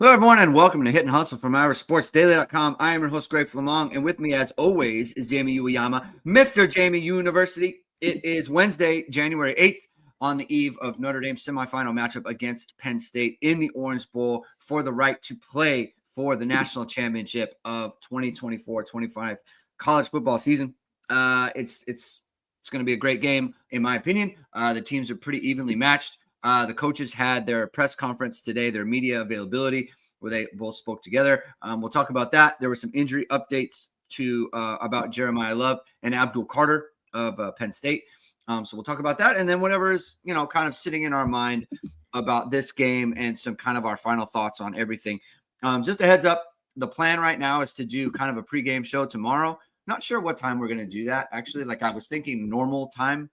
Hello, everyone, and welcome to Hit and Hustle from IrishSportsDaily.com. I am your host, Greg Flammang, and with me, as always, is Jamie Uyeyama, Mr. Jamie University. It is Wednesday, January 8th, on the eve of Notre Dame's semifinal matchup against Penn State in the Orange Bowl for the right to play for the national championship of 2024-25 college football season. It's going to be a great game, in my opinion. The teams are pretty evenly matched. The coaches had their press conference today, their media availability, where they both spoke together. We'll talk about that. There were some injury updates about Jeremiah Love and Abdul Carter of Penn State. So we'll talk about that. And then whatever is, kind of sitting in our mind about this game and some kind of our final thoughts on everything. Just a heads up, the plan right now is to do kind of a pregame show tomorrow. Not sure what time we're going to do that. Actually, I was thinking normal time,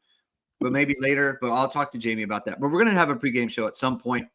but maybe later. But I'll talk to Jamie about that. But we're going to have a pregame show at some point.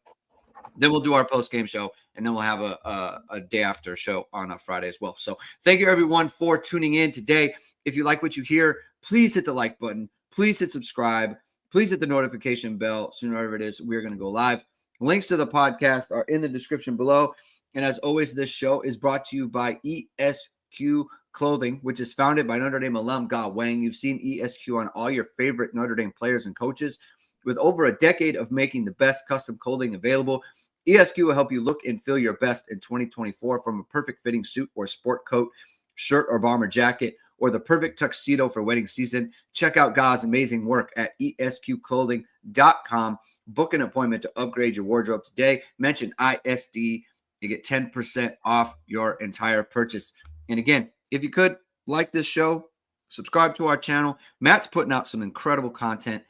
Then we'll do our postgame show, and then we'll have a day after show on a Friday as well. So thank you, everyone, for tuning in today. If you like what you hear, please hit the like button. Please hit subscribe. Please hit the notification bell. Sooner or later it is, we're going to go live. Links to the podcast are in the description below. And as always, this show is brought to you by ESQ Clothing, which is founded by Notre Dame alum Ge Wang. You've seen ESQ on all your favorite Notre Dame players and coaches. With over a decade of making the best custom clothing available, ESQ will help you look and feel your best in 2024, from a perfect fitting suit or sport coat, shirt or bomber jacket, or the perfect tuxedo for wedding season. Check out Ge's amazing work at esqclothing.com. Book an appointment to upgrade your wardrobe today. Mention ISD. You get 10% off your entire purchase. And again, if you could, like this show, subscribe to our channel. Matt's putting out some incredible content.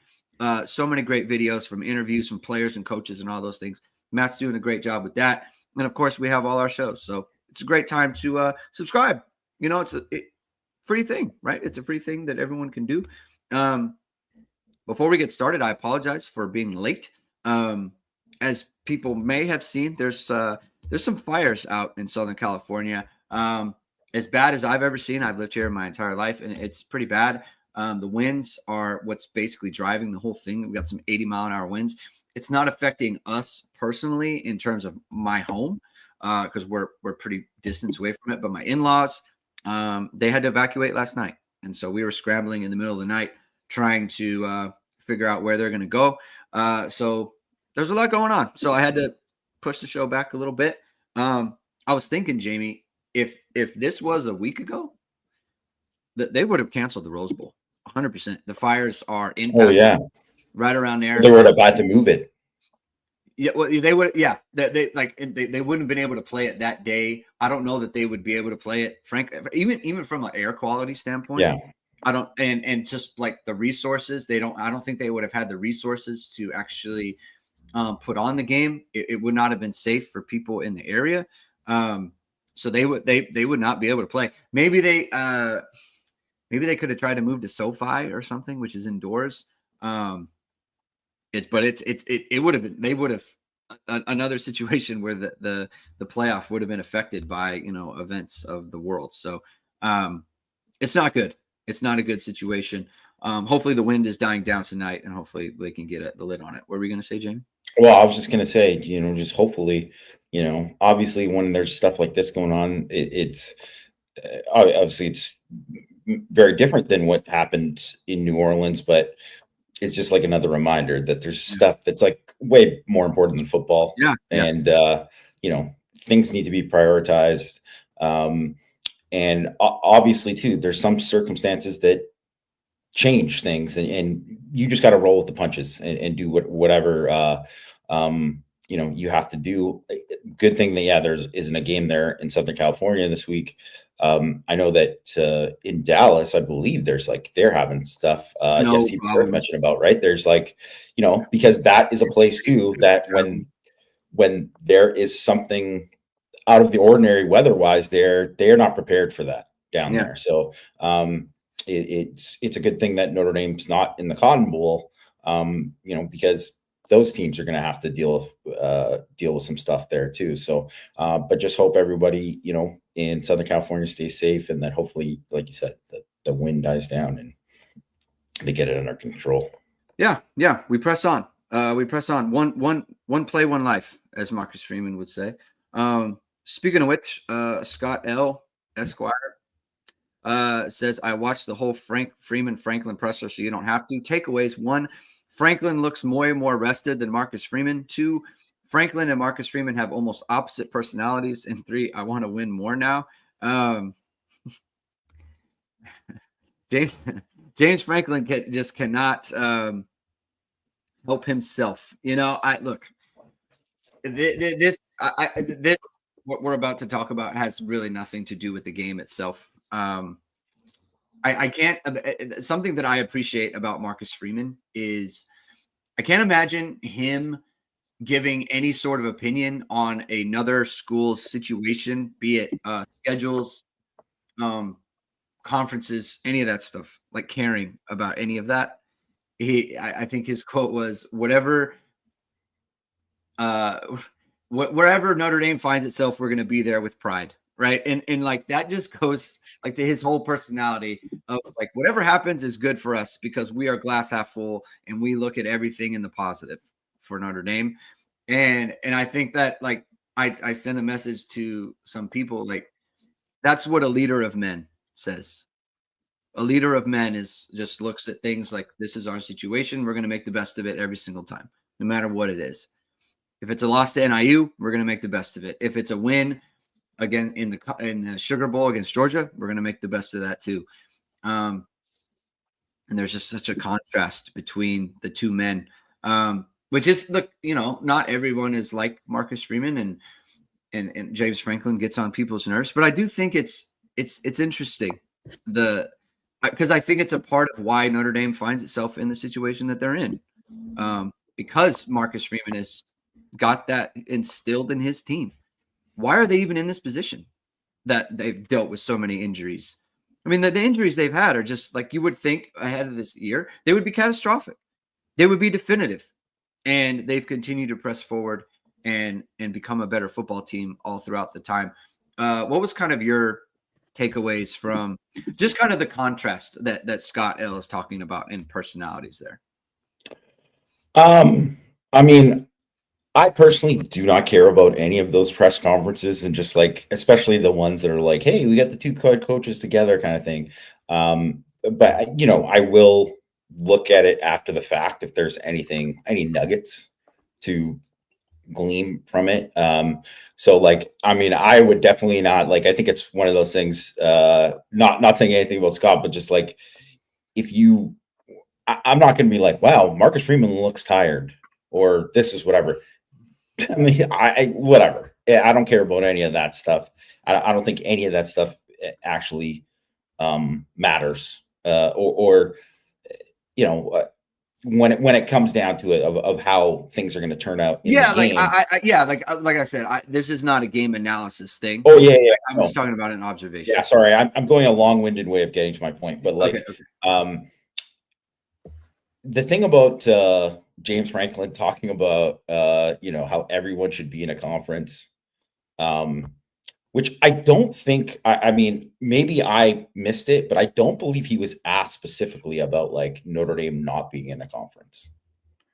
So many great videos from interviews from players and coaches and all those things. Matt's doing a great job with that. And, of course, we have all our shows. So it's a great time to subscribe. It's a free thing, right? It's a free thing that everyone can do. Before we get started, I apologize for being late. As people may have seen, there's some fires out in Southern California. As bad as I've ever seen. I've lived here my entire life, and it's pretty bad. The winds are what's basically driving the whole thing. We got some 80-mile-an-hour winds. It's not affecting us personally in terms of my home because we're pretty distance away from it. But my in-laws, they had to evacuate last night, and so we were scrambling in the middle of the night trying to figure out where they're going to go. So there's a lot going on. So I had to push the show back a little bit. I was thinking, Jamie, if this was a week ago, they would have canceled the Rose Bowl 100%. The fires are in right around there. They were about to move it. Yeah, well, they would. Yeah, they wouldn't have been able to play it that day. I don't know that they would be able to play it, frankly, even from an air quality standpoint. Yeah, I don't, and just like the resources, I don't think they would have had the resources to actually put on the game. It would not have been safe for people in the area. So they would not be able to play. Maybe they could have tried to move to SoFi or something, which is indoors. It would have been, they would have another situation where the playoff would have been affected by, events of the world. So it's not good. It's not a good situation. Hopefully the wind is dying down tonight, and hopefully they can get the lid on it. What were we going to say, Jamie? Well, I was just going to say, just hopefully, obviously when there's stuff like this going on, it's obviously it's very different than what happened in New Orleans, but it's just like another reminder that there's stuff that's like way more important than football. Yeah. And, things need to be prioritized. And obviously too, there's some circumstances that change things, and you just got to roll with the punches and do whatever, you have to do. Good thing that, there isn't a game there in Southern California this week. I know that in Dallas, I believe they're having stuff. Yes, you mentioned about, right? There's because that is a place too that when there is something out of the ordinary weather-wise, they're not prepared for that down there. So it's a good thing that Notre Dame's not in the Cotton Bowl, because those teams are going to have to deal with some stuff there too. So, but just hope everybody, in Southern California stays safe, and that hopefully, like you said, the wind dies down and they get it under control. Yeah. We press on. One play, one life, as Marcus Freeman would say. Speaking of which, Scott L. Esquire says, I watched the whole Frank Freeman Franklin presser, so you don't have to. Takeaways: 1, Franklin looks way more rested than Marcus Freeman. 2, Franklin and Marcus Freeman have almost opposite personalities. And 3, I want to win more now. James, James Franklin just cannot help himself. I look. This what we're about to talk about has really nothing to do with the game itself. I can't. Something that I appreciate about Marcus Freeman is I can't imagine him giving any sort of opinion on another school's situation, be it schedules, conferences, any of that stuff, like caring about any of that. I think his quote was, whatever, wherever Notre Dame finds itself, we're going to be there with pride. Right. And like that just goes like to his whole personality of like whatever happens is good for us because we are glass half full and we look at everything in the positive for Notre Dame. And I think that like I sent a message to some people like that's what a leader of men says. A leader of men is just looks at things like this is our situation. We're going to make the best of it every single time, no matter what it is. If it's a loss to NIU, we're going to make the best of it. If it's a win again in the Sugar Bowl against Georgia, we're going to make the best of that too. And there's just such a contrast between the two men, which is look, not everyone is like Marcus Freeman and James Franklin gets on people's nerves, but I do think it's interesting because I think it's a part of why Notre Dame finds itself in the situation that they're in, because Marcus Freeman has got that instilled in his team. Why are they even in this position that they've dealt with so many injuries? I mean, the injuries they've had are just like you would think ahead of this year, they would be catastrophic. They would be definitive. And they've continued to press forward and become a better football team all throughout the time. What was kind of your takeaways from just kind of the contrast that Scott L is talking about in personalities there? I mean, I personally do not care about any of those press conferences and just like, especially the ones that are like, hey, we got the two coaches together kind of thing. But I will look at it after the fact if there's any nuggets to glean from it. So like, I mean, I would definitely not like, I think it's one of those things, not saying anything about Scott, but just like, I'm not going to be like, wow, Marcus Freeman looks tired or this is whatever. I mean, whatever. I don't care about any of that stuff. I don't think any of that stuff actually matters. When it comes down to it of how things are going to turn out. In the game. Like I said, this is not a game analysis thing. Oh yeah, I'm just talking about an observation. Yeah, sorry, I'm going a long-winded way of getting to my point, but like, okay. The thing about James Franklin talking about how everyone should be in a conference, which I don't think, I mean, maybe I missed it, but I don't believe he was asked specifically about like Notre Dame not being in a conference.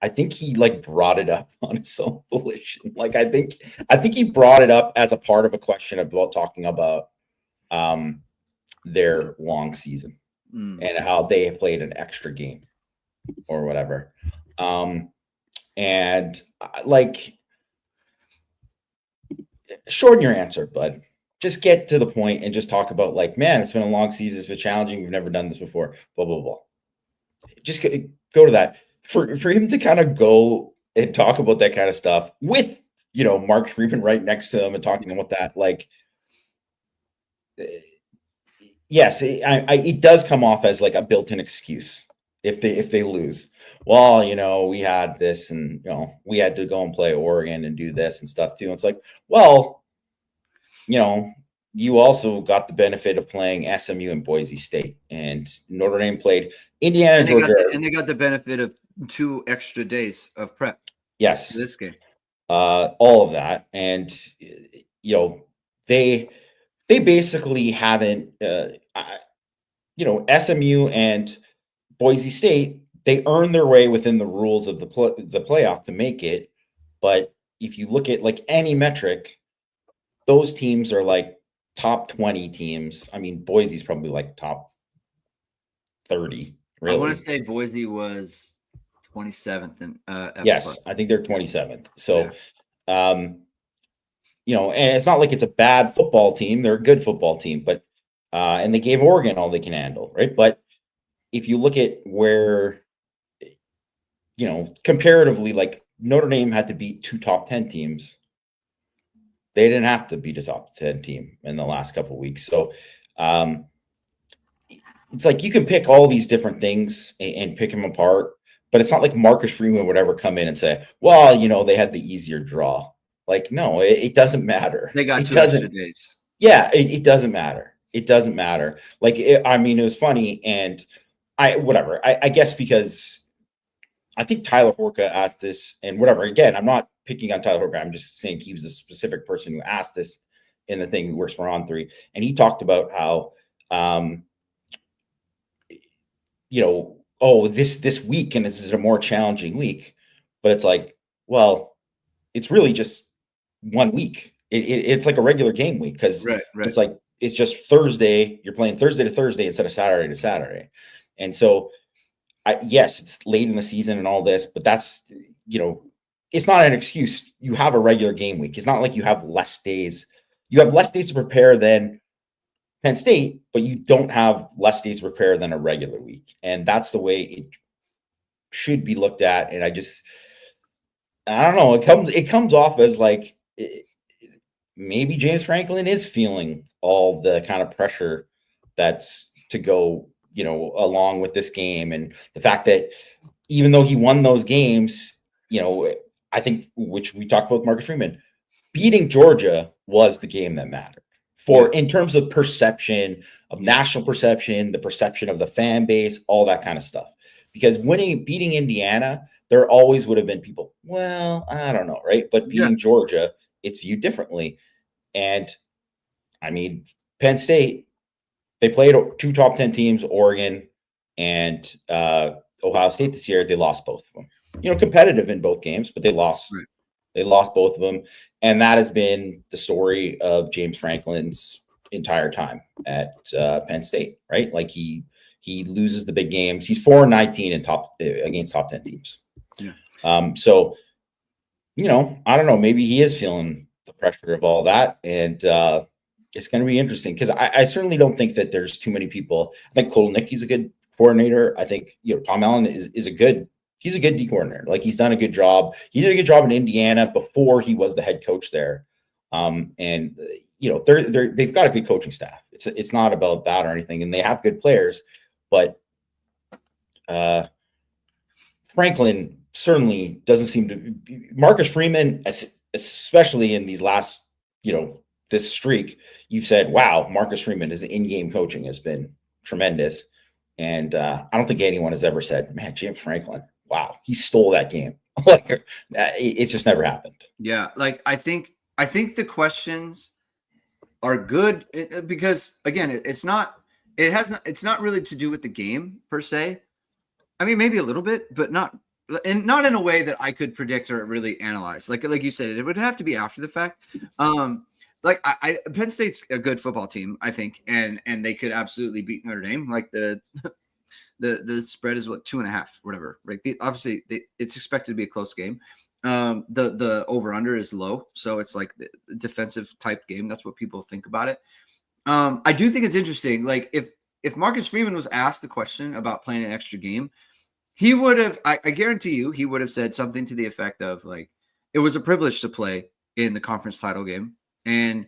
I think he like brought it up on his own volition. Like I think he brought it up as a part of a question about talking about their long season and how they played an extra game or whatever. And like, shorten your answer, bud. Just get to the point and just talk about like, man, it's been a long season. It's been challenging. We've never done this before. Blah, blah, blah. Just go to that. For him to kind of go and talk about that kind of stuff with, Mark Freeman right next to him and talking about that, like, yes, it does come off as like a built-in excuse if they lose. Well, we had this and, we had to go and play Oregon and do this and stuff too. And it's like, well, you also got the benefit of playing SMU and Boise State, and Notre Dame played Indiana and Georgia. And they got the benefit of 2 extra days of prep. Yes. For this game. All of that. And, they basically haven't, SMU and Boise State, they earn their way within the rules of the playoff to make it. But if you look at like any metric, those teams are like top 20 teams. I mean, Boise's probably like top 30, I want to really. say Boise was 27th in F+. Yes, I think they're 27th. So, Yeah. And it's not like it's a bad football team. They're a good football team, but and they gave Oregon all they can handle, right? But if you look at where, comparatively, like Notre Dame had to beat two top 10 teams. They didn't have to beat a top 10 team in the last couple of weeks. So it's like you can pick all these different things and pick them apart, but it's not like Marcus Freeman would ever come in and say, well, they had the easier draw. Like, no, it doesn't matter. They got It 2 extra doesn't. days. Yeah, it doesn't matter. It doesn't matter. Like, it was funny, and I guess because I think Tyler Horka asked this, and whatever. Again, I'm not picking on Tyler Horka. I'm just saying he was a specific person who asked this in the thing who works for On3, and he talked about how, this week, and this is a more challenging week, but it's like, well, it's really just 1 week. It's like a regular game week because Right. it's like it's just Thursday. You're playing Thursday to Thursday instead of Saturday to Saturday, and so yes, it's late in the season and all this, but that's it's not an excuse. You have a regular game week. It's not like you have less days. You have less days to prepare than Penn State, but you don't have less days to prepare than a regular week, and that's the way it should be looked at. And I don't know. It comes off as like maybe James Franklin is feeling all the kind of pressure that's to go, along with this game, and the fact that even though he won those games, I think, which we talked about with Marcus Freeman, beating Georgia was the game that mattered in terms of perception, of national perception, the perception of the fan base, all that kind of stuff. Because beating Indiana, there always would have been people, well, I don't know, right? But beating Georgia, it's viewed differently. And I mean, Penn State, they played 2 top 10 teams, Oregon and Ohio State this year. They lost both of them. Competitive in both games, but they lost. Right. They lost both of them. And that has been the story of James Franklin's entire time at Penn State, right? Like he loses the big games. He's 4-19 against top 10 teams. Yeah. So, I don't know. Maybe he is feeling the pressure of all that. And it's going to be interesting because I certainly don't think that there's too many people. I think Kolnicki's a good coordinator. I think, Tom Allen he's a good D coordinator. Like, he's done a good job. He did a good job in Indiana before he was the head coach there. And they've got a good coaching staff. It's not about that or anything. And they have good players, but Franklin certainly doesn't seem to be. Marcus Freeman, especially in these last, this streak, you've said, wow, Marcus Freeman, his in-game coaching has been tremendous. And I don't think anyone has ever said, man, James Franklin, wow, he stole that game. Like, it's just never happened. Yeah. Like, I think the questions are good because, again, it's not really to do with the game per se. I mean, maybe a little bit, but not in a way that I could predict or really analyze. Like you said, it would have to be after the fact. Penn State's a good football team, I think, and they could absolutely beat Notre Dame. Like the spread is 2.5, whatever. Right? Obviously, it's expected to be a close game. The over under is low, so it's like the defensive type game. That's what people think about it. I do think it's interesting. Like, if Marcus Freeman was asked the question about playing an extra game, he would have. I guarantee you, he would have said something to the effect of, like, it was a privilege to play in the conference title game. And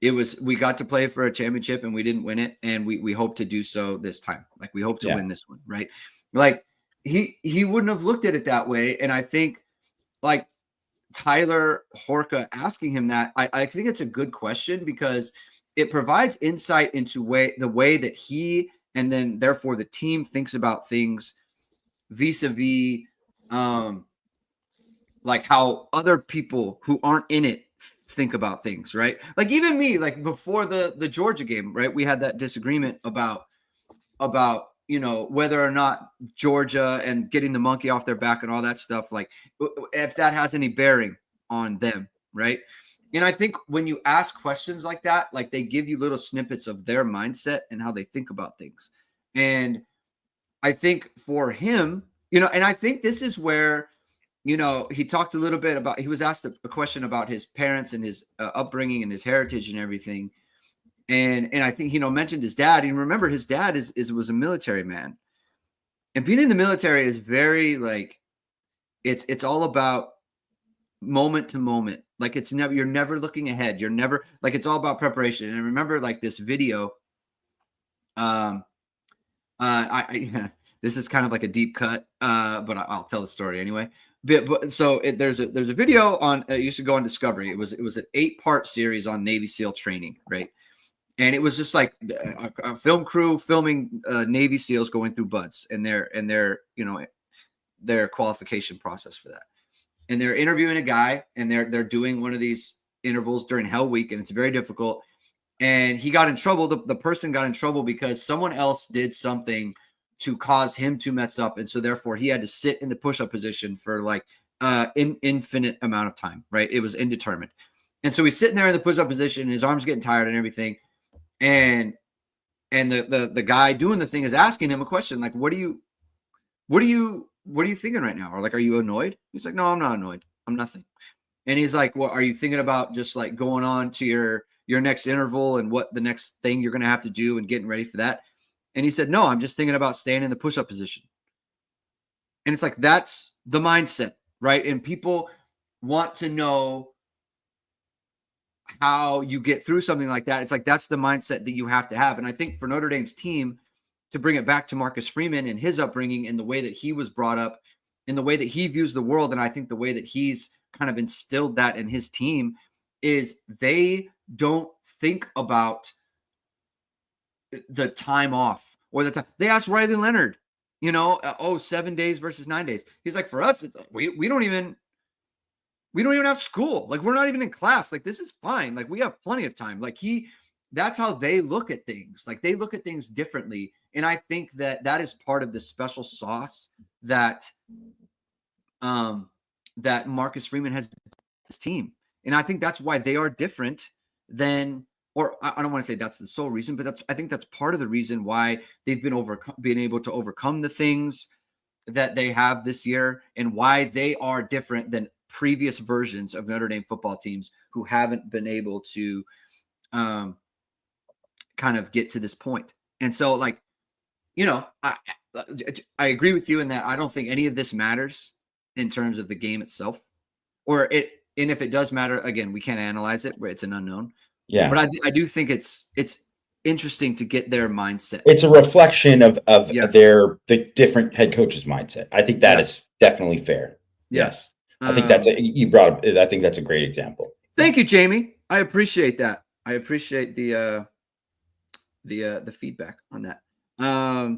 we got to play for a championship and we didn't win it. And we hope to do so this time. Like, we hope to win this one. Right. Like, he wouldn't have looked at it that way. And I think, like, Tyler Horka asking him that, I think it's a good question because it provides insight into the way that he, and then therefore the team, thinks about things vis-a-vis, like how other people who aren't in it think about things, right? Like, even me, like, before the Georgia game, right, we had that disagreement about whether or not Georgia and getting the monkey off their back and all that stuff, like, if that has any bearing on them, right? And I think when you ask questions like that, like they give you little snippets of their mindset and how they think about things. And I think for him, and I think this is where, he talked a little bit about, he was asked a question about his parents and his upbringing and his heritage and everything. And I think, mentioned his dad. And remember, his dad was a military man. And being in the military is very like, it's all about moment to moment. Like you're never looking ahead. You're never like, it's all about preparation. And I remember like this video, this is kind of like a deep cut, but I'll tell the story anyway. So there's a video on, it used to go on Discovery. It was an 8-part series on Navy SEAL training, right? And it was just like a film crew filming Navy SEALs going through BUDS and their qualification process for that. And they're interviewing a guy, and they're doing one of these intervals during Hell Week, and it's very difficult. And he got in trouble. The person got in trouble because someone else did something to cause him to mess up, and so therefore he had to sit in the push-up position for like infinite amount of time. Right? It was indeterminate. And so he's sitting there in the push-up position, and his arms getting tired and everything. And the guy doing the thing is asking him a question like, what are you thinking right now? Or like, are you annoyed? He's like, no, I'm not annoyed. I'm nothing. And he's like, well, are you thinking about just like going on to your next interval and what the next thing you're going to have to do and getting ready for that? And he said, no, I'm just thinking about staying in the push-up position. And it's like, that's the mindset, right? And people want to know how you get through something like that. It's like, that's the mindset that you have to have. And I think for Notre Dame's team, to bring it back to Marcus Freeman and his upbringing and the way that he was brought up and the way that he views the world, and I think the way that he's kind of instilled that in his team, is they don't think about the time off or the time. They asked Riley Leonard, 7 days versus 9 days. He's like, for us, it's, we don't even have school. Like, we're not even in class. Like, this is fine. Like, we have plenty of time. Like that's how they look at things. Like, they look at things differently. And I think that is part of the special sauce that that Marcus Freeman has his team. And I think that's why they are different than, or I don't want to say that's the sole reason, but I think that's part of the reason why they've been able to overcome the things that they have this year, and why they are different than previous versions of Notre Dame football teams who haven't been able to kind of get to this point. And so, like, I agree with you in that I don't think any of this matters in terms of the game itself, and if it does matter, again, we can't analyze it where it's an unknown. Yeah. But I do think it's interesting to get their mindset. It's a reflection of the different head coaches' mindset. I think that is definitely fair. Yes. I think you brought up, I think that's a great example. Thank you, Jamie. I appreciate that. I appreciate the feedback on that. All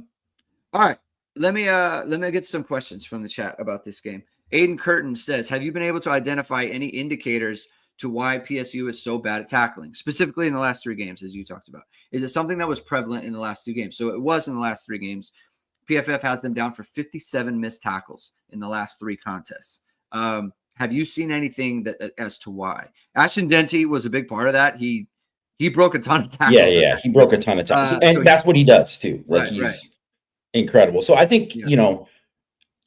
right. Let me get some questions from the chat about this game. Aiden Curtin says, have you been able to identify any indicators to why PSU is so bad at tackling, specifically in the last 3 games, as you talked about? Is it something that was prevalent in the last 2 games? So it was in the last 3 games. PFF has them down for 57 missed tackles in the last 3 contests. Have you seen anything that as to why? Ashton Denty was a big part of that. He broke a ton of tackles. Yeah, he broke a ton of tackles. And so that's what he does too. Like, he's incredible. So I think,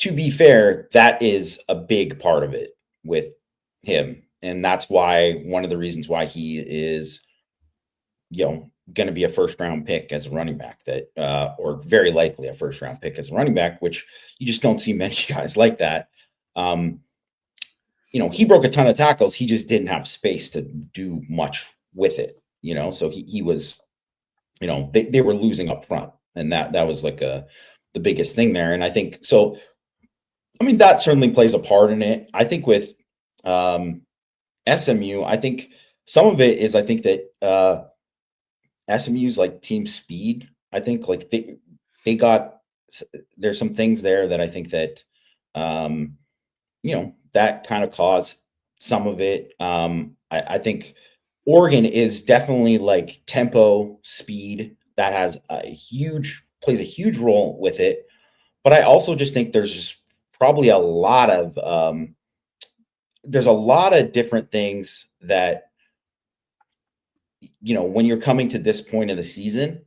to be fair, that is a big part of it with him. And that's why one of the reasons why he is, going to be a first-round pick as a running back, or very likely a first-round pick as a running back, which you just don't see many guys like that. He broke a ton of tackles. He just didn't have space to do much with it, so he was, they were losing up front, and that was like the biggest thing there. And I think, so, I mean, that certainly plays a part in it. I think with SMU, I think some of it is, I think that SMU's like team speed. I think like they got, there's some things there that I think that, that kind of caused some of it. I think Oregon is definitely like tempo, speed, that plays a huge role with it. But I also just think there's just probably a lot of different things that when you're coming to this point of the season,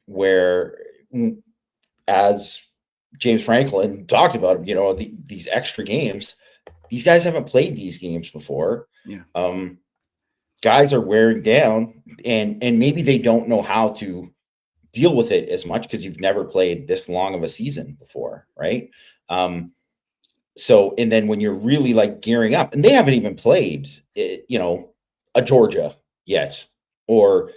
where as James Franklin talked about, these extra games, these guys haven't played these games before. Yeah. Guys are wearing down, and maybe they don't know how to deal with it as much because you've never played this long of a season before, right? So, and then when you're really like gearing up, and they haven't even played, a Georgia yet, or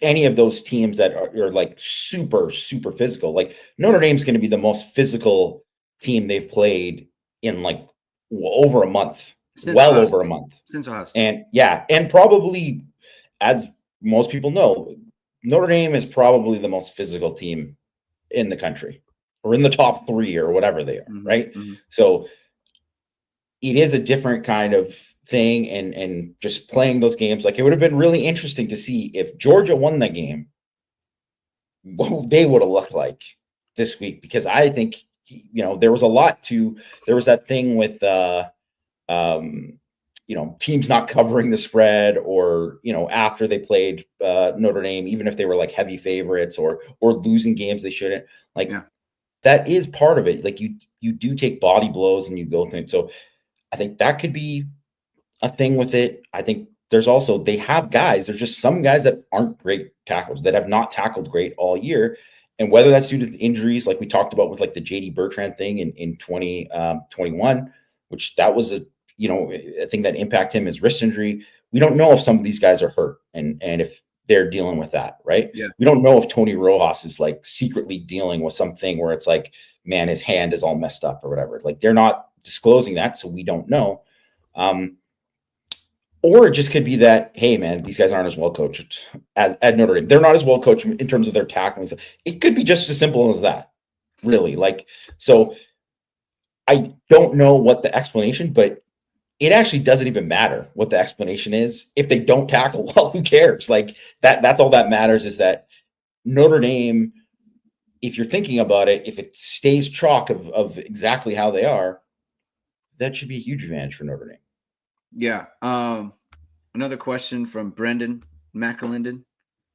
any of those teams that are like super, super physical. Like Notre Dame's going to be the most physical team they've played in like over a month, over a month. Since Ohio State. And probably, as most people know, Notre Dame is probably the most physical team in the country, or in the top 3 or whatever they are, right? So it is a different kind of thing, and just playing those games, like it would have been really interesting to see if Georgia won the game, what they would have looked like this week, because I think there was that thing with teams not covering the spread, or after they played Notre Dame, even if they were like heavy favorites, or losing games they shouldn't, like that is part of it. Like you do take body blows and you go through it. So I think that could be a thing with it. I think there's also, they have guys, there's just some guys that aren't great tackles, that have not tackled great all year. And whether that's due to the injuries, like we talked about with like the JD Bertrand thing in 2021, which that was a thing that impacted him, his wrist injury. We don't know if some of these guys are hurt and if they're dealing with that, right? Yeah. We don't know if Tony Rojas is like secretly dealing with something where it's like, man, his hand is all messed up or whatever. Like they're not disclosing that, so we don't know. Or it just could be that, hey, man, these guys aren't as well coached at Notre Dame. They're not as well coached in terms of their tackling. So it could be just as simple as that, really. Like, so I don't know what the explanation, but it actually doesn't even matter what the explanation is. If they don't tackle well, who cares? Like that's all that matters, is that Notre Dame, if you're thinking about it, if it stays chalk of exactly how they are, that should be a huge advantage for Notre Dame. Yeah. Another question from Brendan McAlinden,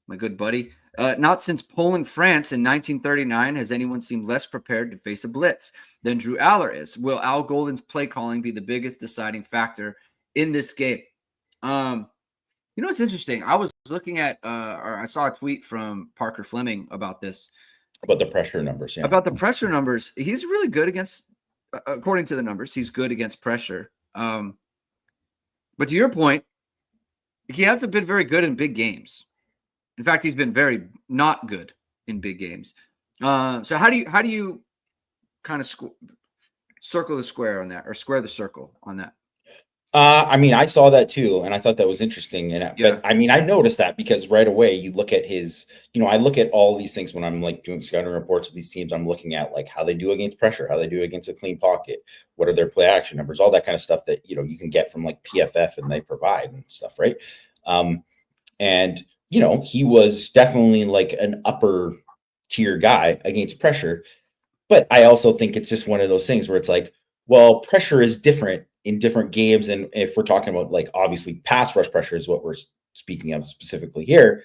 my good buddy. Not since Poland, France in 1939 has anyone seemed less prepared to face a blitz than Drew Aller is. Will Al Golden's play calling be the biggest deciding factor in this game? It's interesting. I was looking at, or I saw a tweet from Parker Flammang about this. About the pressure numbers, yeah. About the pressure numbers. He's really good against, according to the numbers, he's good against pressure. But to your point, he hasn't been very good in big games. In fact, he's been very not good in big games. So how do you kind of circle the square on that, or square the circle on that? I mean, I saw that too, and I thought that was interesting. But I mean, I noticed that because right away you look at his, I look at all these things when I'm like doing scouting reports of these teams. I'm looking at like how they do against pressure, how they do against a clean pocket, what are their play action numbers, all that kind of stuff that you can get from like PFF and they provide and stuff, right? And he was definitely like an upper tier guy against pressure. But I also think it's just one of those things where it's like, well, pressure is different in different games. And if we're talking about like, obviously pass rush pressure is what we're speaking of specifically here,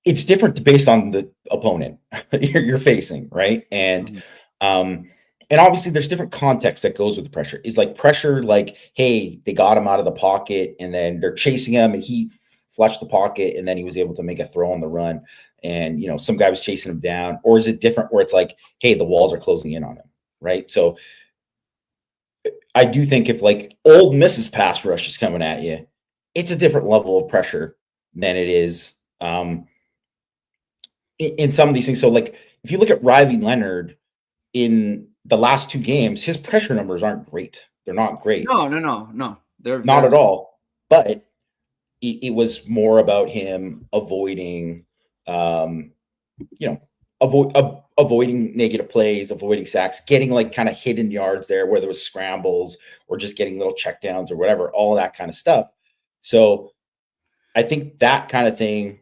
it's different based on the opponent you're facing, right? And obviously there's different context that goes with the pressure. Is like pressure, like, hey, they got him out of the pocket and then they're chasing him and he flushed the pocket and then he was able to make a throw on the run and some guy was chasing him down? Or is it different where it's like, hey, the walls are closing in on him, right? So I do think if like Ole Miss's pass rush is coming at you, it's a different level of pressure than it is in some of these things. So like if you look at Riley Leonard in the last 2 games, his pressure numbers aren't great. They're not great. No. They're not at all. But it was more about him avoiding, avoiding negative plays, avoiding sacks, getting like kind of hidden yards there where there was scrambles or just getting little checkdowns or whatever, all that kind of stuff. So I think that kind of thing,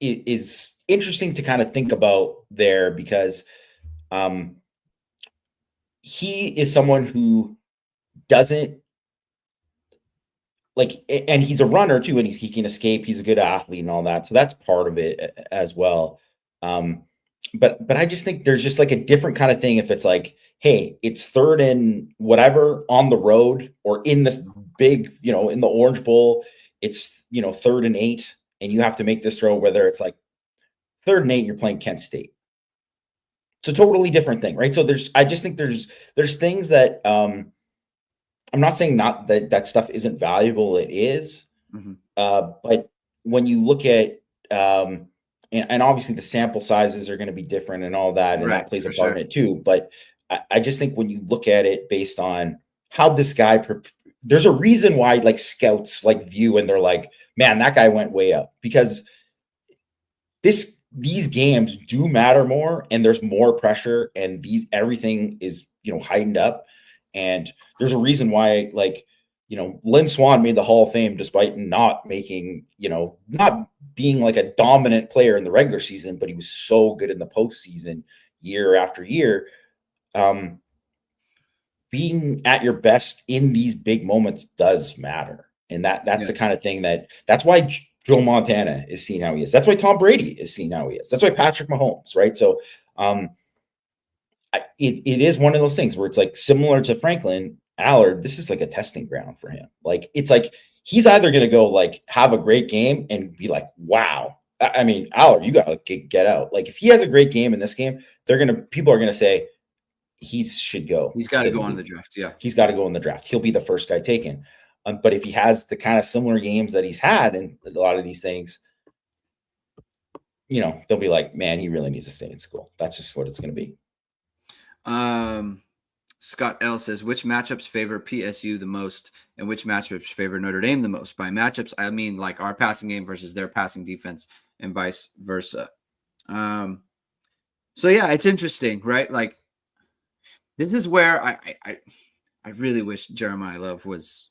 is interesting to kind of think about there because he is someone who doesn't like, and he's a runner too, and he can escape. He's a good athlete and all that, so that's part of it as well. But I just think there's just like a different kind of thing if it's like, hey, it's third and whatever on the road or in this big, in the Orange Bowl, it's third and 8, and you have to make this throw. Whether it's like third and 8, you're playing Kent State. It's a totally different thing, right? So I just think there's things that I'm not saying not that stuff isn't valuable. It is. But when you look at and obviously the sample sizes are going to be different and all that, and that plays a part in it too. But I just think when you look at it based on how this guy, there's a reason why like scouts like view and they're like, man, that guy went way up, because these games do matter more, and there's more pressure, and everything is heightened up, and there's a reason why Lynn Swann made the Hall of Fame despite not making not being like a dominant player in the regular season, but he was so good in the postseason year after year. Being at your best in these big moments does matter, and that's the kind of thing that's why Joe Montana is seen how he is. That's why Tom Brady is seen how he is. That's why Patrick Mahomes, right? So it is one of those things where it's like similar to Franklin Allard. This is like a testing ground for him. Like, it's like he's either going to go like have a great game and be like, wow. I mean, Allard, you got to get out. Like, if he has a great game in this game, people are going to say he should go. He's got to go on the draft. Yeah. He's got to go in the draft. He'll be the first guy taken. But if he has the kind of similar games that he's had in a lot of these things, they'll be like, man, he really needs to stay in school. That's just what it's going to be. Scott L says, which matchups favor PSU the most and which matchups favor Notre Dame the most? By matchups, I mean like our passing game versus their passing defense and vice versa. So yeah, it's interesting, right? Like, this is where I really wish Jeremiah Love was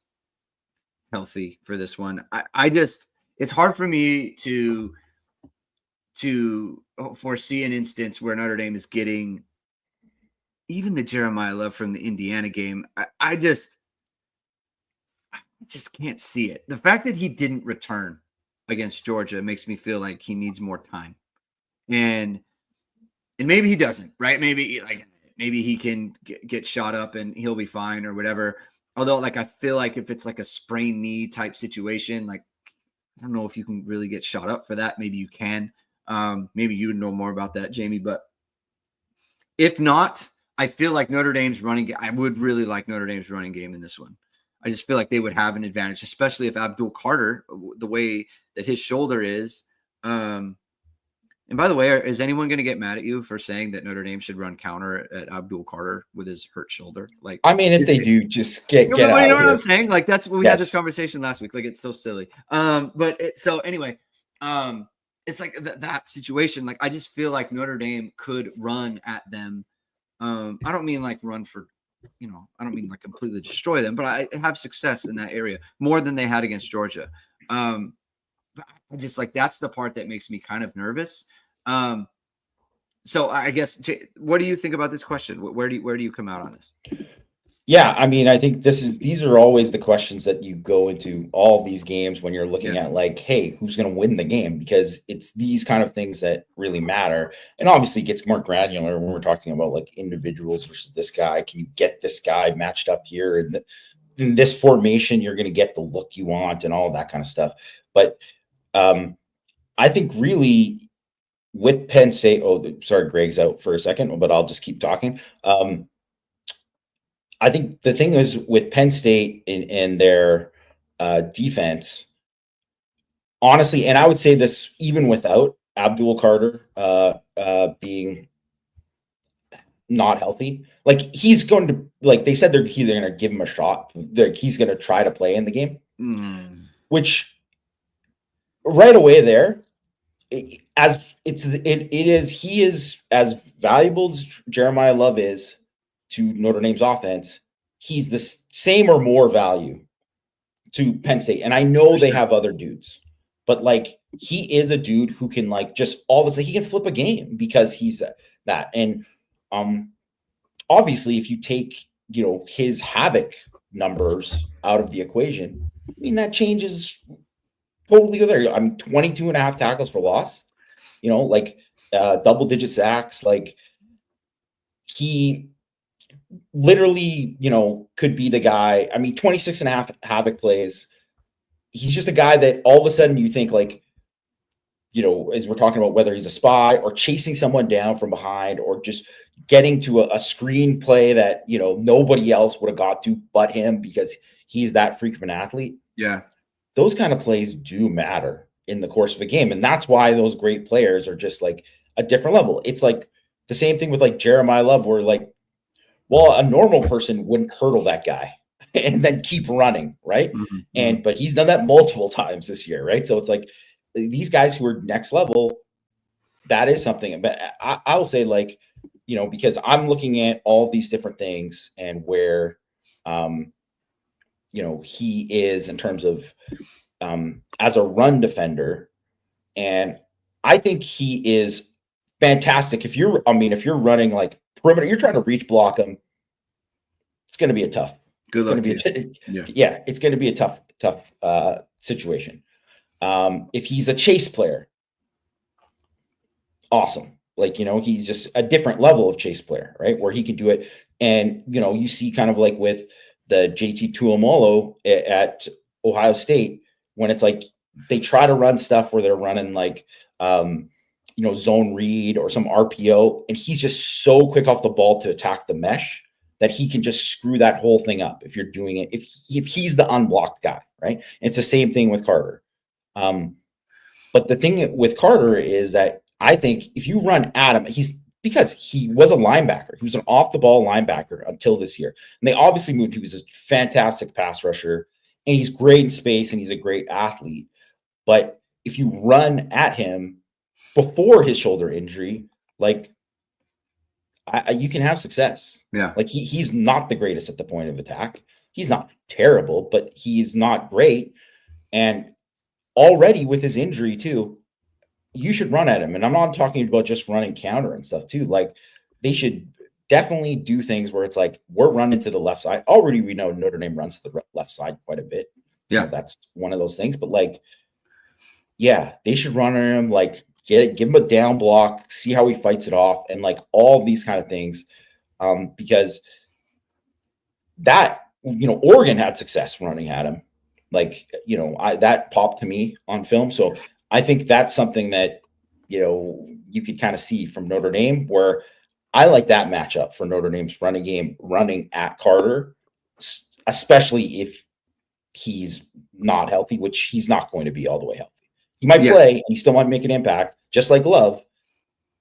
healthy for this one. I just, it's hard for me to foresee an instance where Notre Dame is getting even the Jeremiah Love from the Indiana game. I just can't see it. The fact that he didn't return against Georgia makes me feel like he needs more time, and maybe he doesn't, right? Maybe he can get shot up and he'll be fine or whatever. Although, like, I feel like if it's like a sprained knee type situation, like, I don't know if you can really get shot up for that. Maybe you can. Maybe you would know more about that, Jamie. But if not, I feel like Notre Dame's running game. I would really like Notre Dame's running game in this one. I just feel like they would have an advantage, especially if Abdul Carter, the way that his shoulder is. And by the way, is anyone going to get mad at you for saying that Notre Dame should run counter at Abdul Carter with his hurt shoulder? Like, I mean, if they do, just get out. You know what I'm saying? Like, that's what we had this conversation last week. Like, it's so silly. So anyway, it's like that situation. Like, I just feel like Notre Dame could run at them. I don't mean like run for, I don't mean like completely destroy them, but I have success in that area more than they had against Georgia. But I just like, that's the part that makes me kind of nervous. So I guess, what do you think about this question? Where do you come out on this? Yeah, I mean, I think these are always the questions that you go into all of these games when you're looking at like, hey, who's going to win the game? Because it's these kind of things that really matter. And obviously it gets more granular when we're talking about like individuals versus this guy. Can you get this guy matched up here? And in this formation, you're going to get the look you want and all of that kind of stuff. But I think really with Penn State, sorry, Greg's out for a second, but I'll just keep talking. I think the thing is with Penn State and their defense, honestly, and I would say this even without Abdul Carter being not healthy, like he's going to, like they said, they're either going to give him a shot, he's going to try to play in the game, which right away there, he is as valuable as Jeremiah Love is to Notre Dame's offense. He's the same or more value to Penn State. And I know they have other dudes, but like he is a dude who can like just all this, like he can flip a game because he's that. And obviously if you take, his havoc numbers out of the equation, I mean, that changes totally there. I'm 22 and a half tackles for loss, like double digit sacks. Like he literally, could be the guy. I mean, 26 and a half havoc plays. He's just a guy that all of a sudden you think like, as we're talking about whether he's a spy or chasing someone down from behind or just getting to a screen play that, nobody else would have got to but him because he's that freak of an athlete. Yeah. Those kind of plays do matter in the course of a game. And that's why those great players are just like a different level. It's like the same thing with like Jeremiah Love, where like, well, a normal person wouldn't hurdle that guy and then keep running, right? Mm-hmm. But he's done that multiple times this year, right? So it's like these guys who are next level, that is something. But I will say, like, because I'm looking at all these different things and where, he is in terms of as a run defender, and I think he is fantastic. If you're running like perimeter, you're trying to reach block him, it's going to be a tough. Good luck. It's going to be a tough situation. If he's a chase player, awesome. Like, he's just a different level of chase player, right? Where he can do it. And, you see kind of like with the JT Tuamolo at Ohio State, when it's like they try to run stuff where they're running like, zone read or some RPO, and he's just so quick off the ball to attack the mesh that he can just screw that whole thing up if you're doing it. If he's the unblocked guy, right? And it's the same thing with Carter. But the thing with Carter is that I think if you run at him, because he was a linebacker. He was an off-the-ball linebacker until this year. And they obviously moved. He was a fantastic pass rusher, and he's great in space, and he's a great athlete. But if you run at him before his shoulder injury, like, you can have success. Yeah. Like, he's not the greatest at the point of attack. He's not terrible, but he's not great. And already with his injury too, you should run at him. And I'm not talking about just running counter and stuff too. Like, they should definitely do things where it's like, we're running to the left side. Already we know Notre Dame runs to the left side quite a bit. Yeah. That's one of those things. But like, yeah, they should run at him, like give him a down block, see how he fights it off, and like all these kind of things. Because that, Oregon had success running at him. Like, that popped to me on film. So I think that's something that, you could kind of see from Notre Dame, where I like that matchup for Notre Dame's running game, running at Carter, especially if he's not healthy, which he's not going to be all the way healthy. He might play and he still might make an impact, just like Love,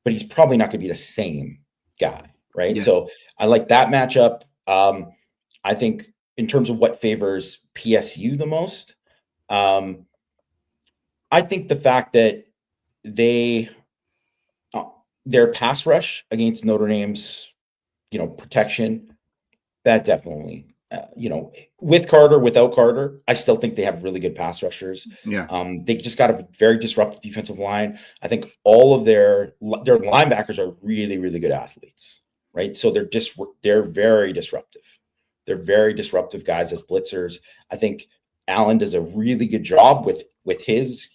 but he's probably not going to be the same guy, right? Yeah. So I like that matchup. I think in terms of what favors PSU the most, I think the fact that their pass rush against Notre Dame's, protection, that definitely, with Carter, without Carter, I still think they have really good pass rushers. Yeah. They just got a very disruptive defensive line. I think all of their linebackers are really, really good athletes, right? So they're very disruptive. They're very disruptive guys as blitzers. I think Allen does a really good job with his,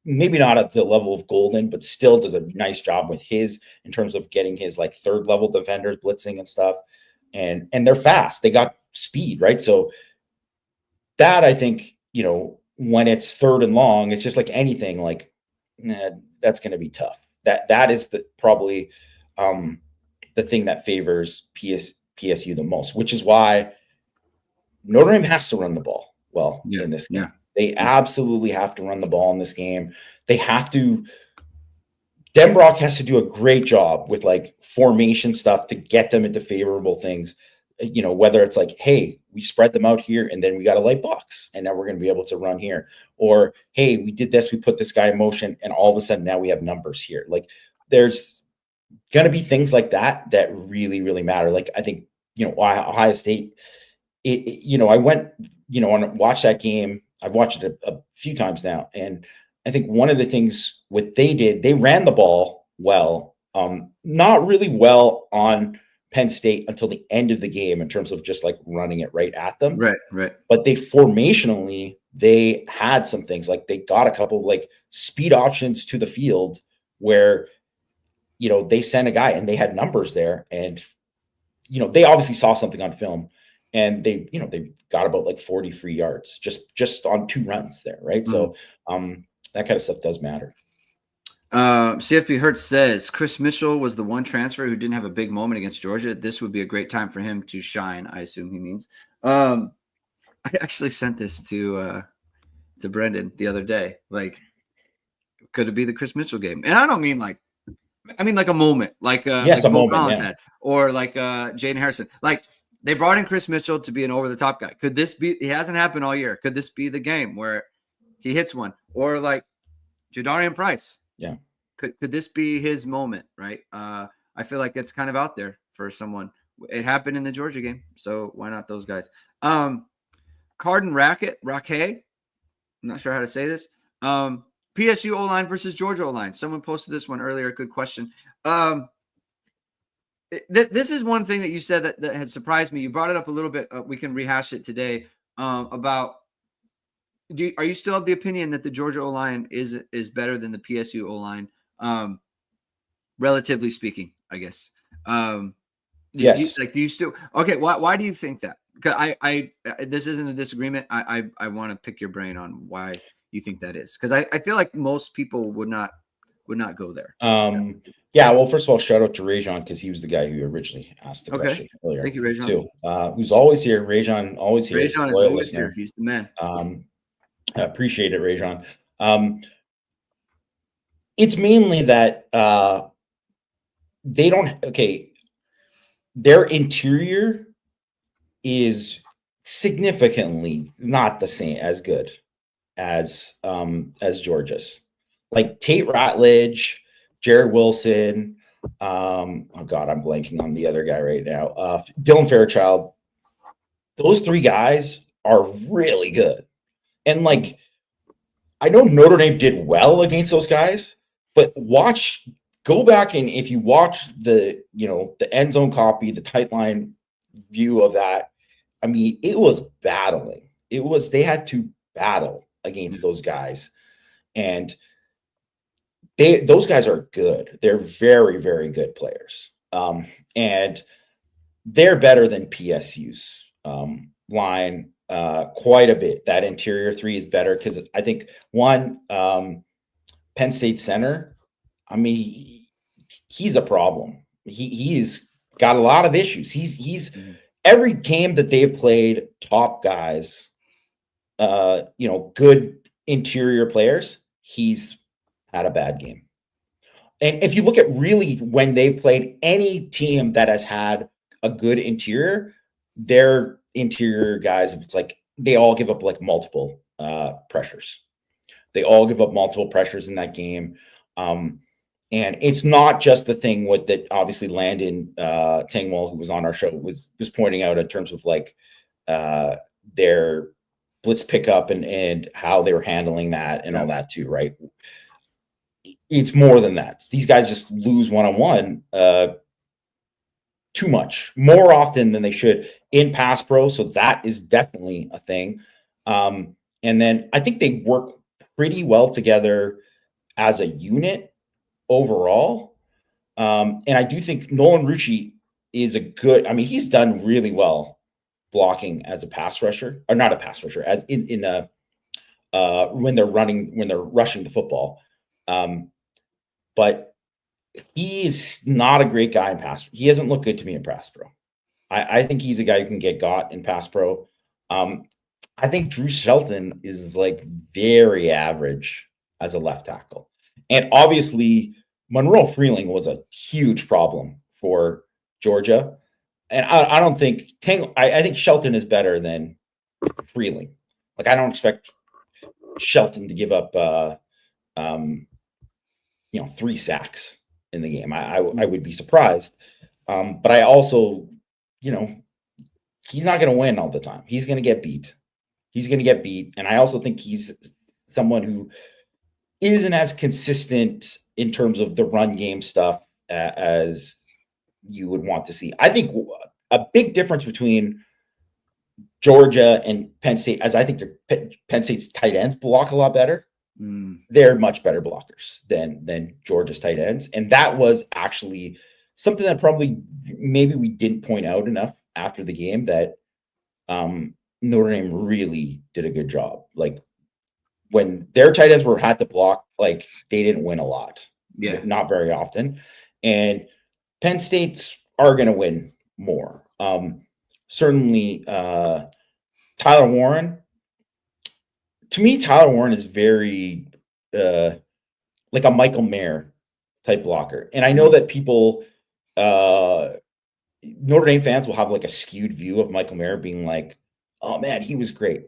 maybe not at the level of Golden, but still does a nice job with his in terms of getting his like third level defenders blitzing and stuff. And they're fast. They got speed, right? So that, I think, when it's third and long, it's just like anything, like, that's going to be tough. That is probably the thing that favors PSU the most, which is why Notre Dame has to run the ball well in this game. Yeah. They absolutely have to run the ball in this game. They have to. Denbrock has to do a great job with like formation stuff to get them into favorable things. Whether it's like, hey, we spread them out here and then we got a light box and now we're going to be able to run here. Or, hey, we did this, we put this guy in motion and all of a sudden now we have numbers here. Like, there's going to be things like that really, really matter. Like, I think, Ohio State, I went, and watched that game. I've watched it a few times now. And I think one of the things what they did, they ran the ball well, not really well on Penn State until the end of the game in terms of just like running it right at them. Right, right. But they formationally, they had some things like they got a couple of like speed options to the field where, you know, they sent a guy and they had numbers there. And, you know, they obviously saw something on film and they, you know, they got about like 40 free yards just on 2 runs there. Right. So that kind of stuff does matter. CFP Hertz says Chris Mitchell was the one transfer who didn't have a big moment against Georgia. This would be a great time for him to shine. I assume he means. I actually sent this to Brendan the other day. Like, could it be the Chris Mitchell game? And I don't mean like, I mean like a moment, like Yes, like a Bo moment, Collins yeah. had, or like Jaden Harrison. Like they brought in Chris Mitchell to be an over the top guy. Could this be? It hasn't happened all year. Could this be the game where he hits one, or like Jadarian Price? Yeah. Could this be his moment, right? I feel like it's kind of out there for someone. It happened in the Georgia game, so why not those guys? Carden Racket, I'm not sure how to say this. PSU O-line versus Georgia O-line. Someone posted this one earlier. Good question. This is one thing that you said that had surprised me. You brought it up a little bit. We can rehash it today about are you still of the opinion that the Georgia O-line is better than the PSU O-line? Relatively speaking, I guess. Yes. Do you still okay? Why do you think that? Because I this isn't a disagreement. I want to pick your brain on why you think that is. Because I feel like most people would not go there. Yeah. Well, first of all, shout out to Rajon because he was the guy who originally asked the question earlier. Thank you, Rajon. Too. Who's always here. Rajon, always here. Rajon is always here. He's the man. I appreciate it, Rajon. It's mainly that they don't. Okay, their interior is significantly not the same as good as Georgia's. Like Tate Ratledge, Jared Wilson. Oh God, I'm blanking on the other guy right now. Dylan Fairchild. Those 3 guys are really good. And like, I know Notre Dame did well against those guys, but go back and if you watch the end zone copy, the tight line view of that, I mean, it was battling. They had to battle against those guys. And those guys are good. They're very, very good players. And they're better than PSU's line quite a bit. That interior 3 is better because I think one Penn State center, I mean, he's a problem. He's got a lot of issues. He's every game that they've played, top guys, good interior players, he's had a bad game. And if you look at really when they've played any team that has had a good interior, their interior guys, it's like they all give up like multiple pressures. They all give up multiple pressures in that game. And it's not just the thing with that obviously Landon Tangwell, who was on our show, was pointing out in terms of like their blitz pickup and how they were handling that and all that too, right? It's more than that. These guys just lose one-on-one too much, more often than they should in pass pro. So that is definitely a thing. And then I think they work pretty well together as a unit overall. And I do think Nolan Rucci is he's done really well blocking as a pass rusher, or not a pass rusher, as when they're rushing the football. But he is not a great guy in pass. He hasn't looked good to me in pass pro. I think he's a guy who can get got in pass pro. I think Drew Shelton is like very average as a left tackle. And obviously Monroe Freeling was a huge problem for Georgia. And I don't think I think Shelton is better than Freeling. Like I don't expect Shelton to give up 3 sacks in the game. I would be surprised. But I also, he's not going to win all the time. He's going to get beat. And I also think he's someone who isn't as consistent in terms of the run game stuff as you would want to see. I think a big difference between Georgia and Penn State, as I think Penn State's tight ends block a lot better. They're much better blockers than Georgia's tight ends. And that was actually something that probably maybe we didn't point out enough after the game, that Notre Dame really did a good job. Like, when their tight ends had to block, like, they didn't win a lot. Yeah. Not very often. And Penn State's are going to win more. Certainly, Tyler Warren. To me, Tyler Warren is very like a Michael Mayer type blocker. And I know that people, Notre Dame fans will have like a skewed view of Michael Mayer being like, oh man, he was great.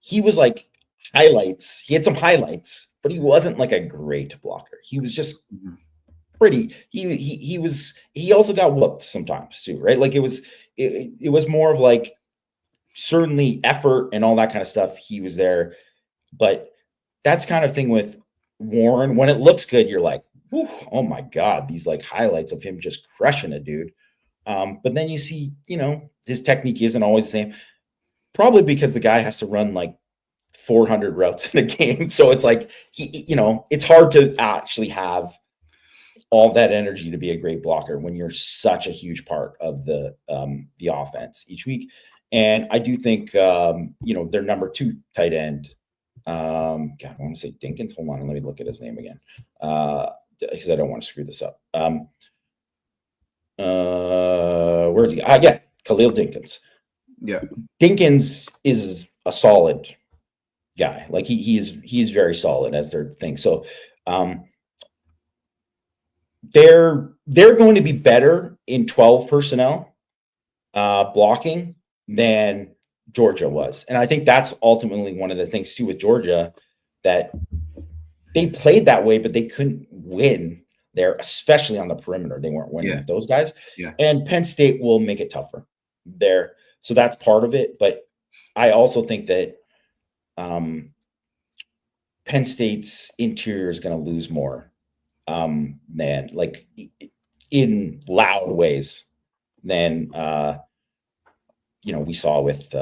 He was like highlights. He had some highlights, but he wasn't like a great blocker. He was just pretty. He also got whooped sometimes too, right? Like, it was more of like, certainly effort and all that kind of stuff. He was there, but that's kind of thing with Warren. When it looks good, you're like, oh my God, these like highlights of him just crushing a dude. But then you see, his technique isn't always the same, probably because the guy has to run like 400 routes in a game. So it's like, it's hard to actually have all that energy to be a great blocker when you're such a huge part of the offense each week. And I do think, their number 2 tight end, God, I want to say Dinkins. Hold on, let me look at his name again, because I don't want to screw this up. Where's he? Yeah, Khalil Dinkins. Yeah, Dinkins is a solid guy. Like, he is very solid as their thing. So, they're going to be better in 12 personnel blocking than Georgia was. And I think that's ultimately one of the things too with Georgia, that they played that way, but they couldn't win there, especially on the perimeter. They weren't winning with those guys. Yeah. And Penn State will make it tougher there. So that's part of it. But I also think that Penn State's interior is going to lose more than, like, in loud ways than we saw with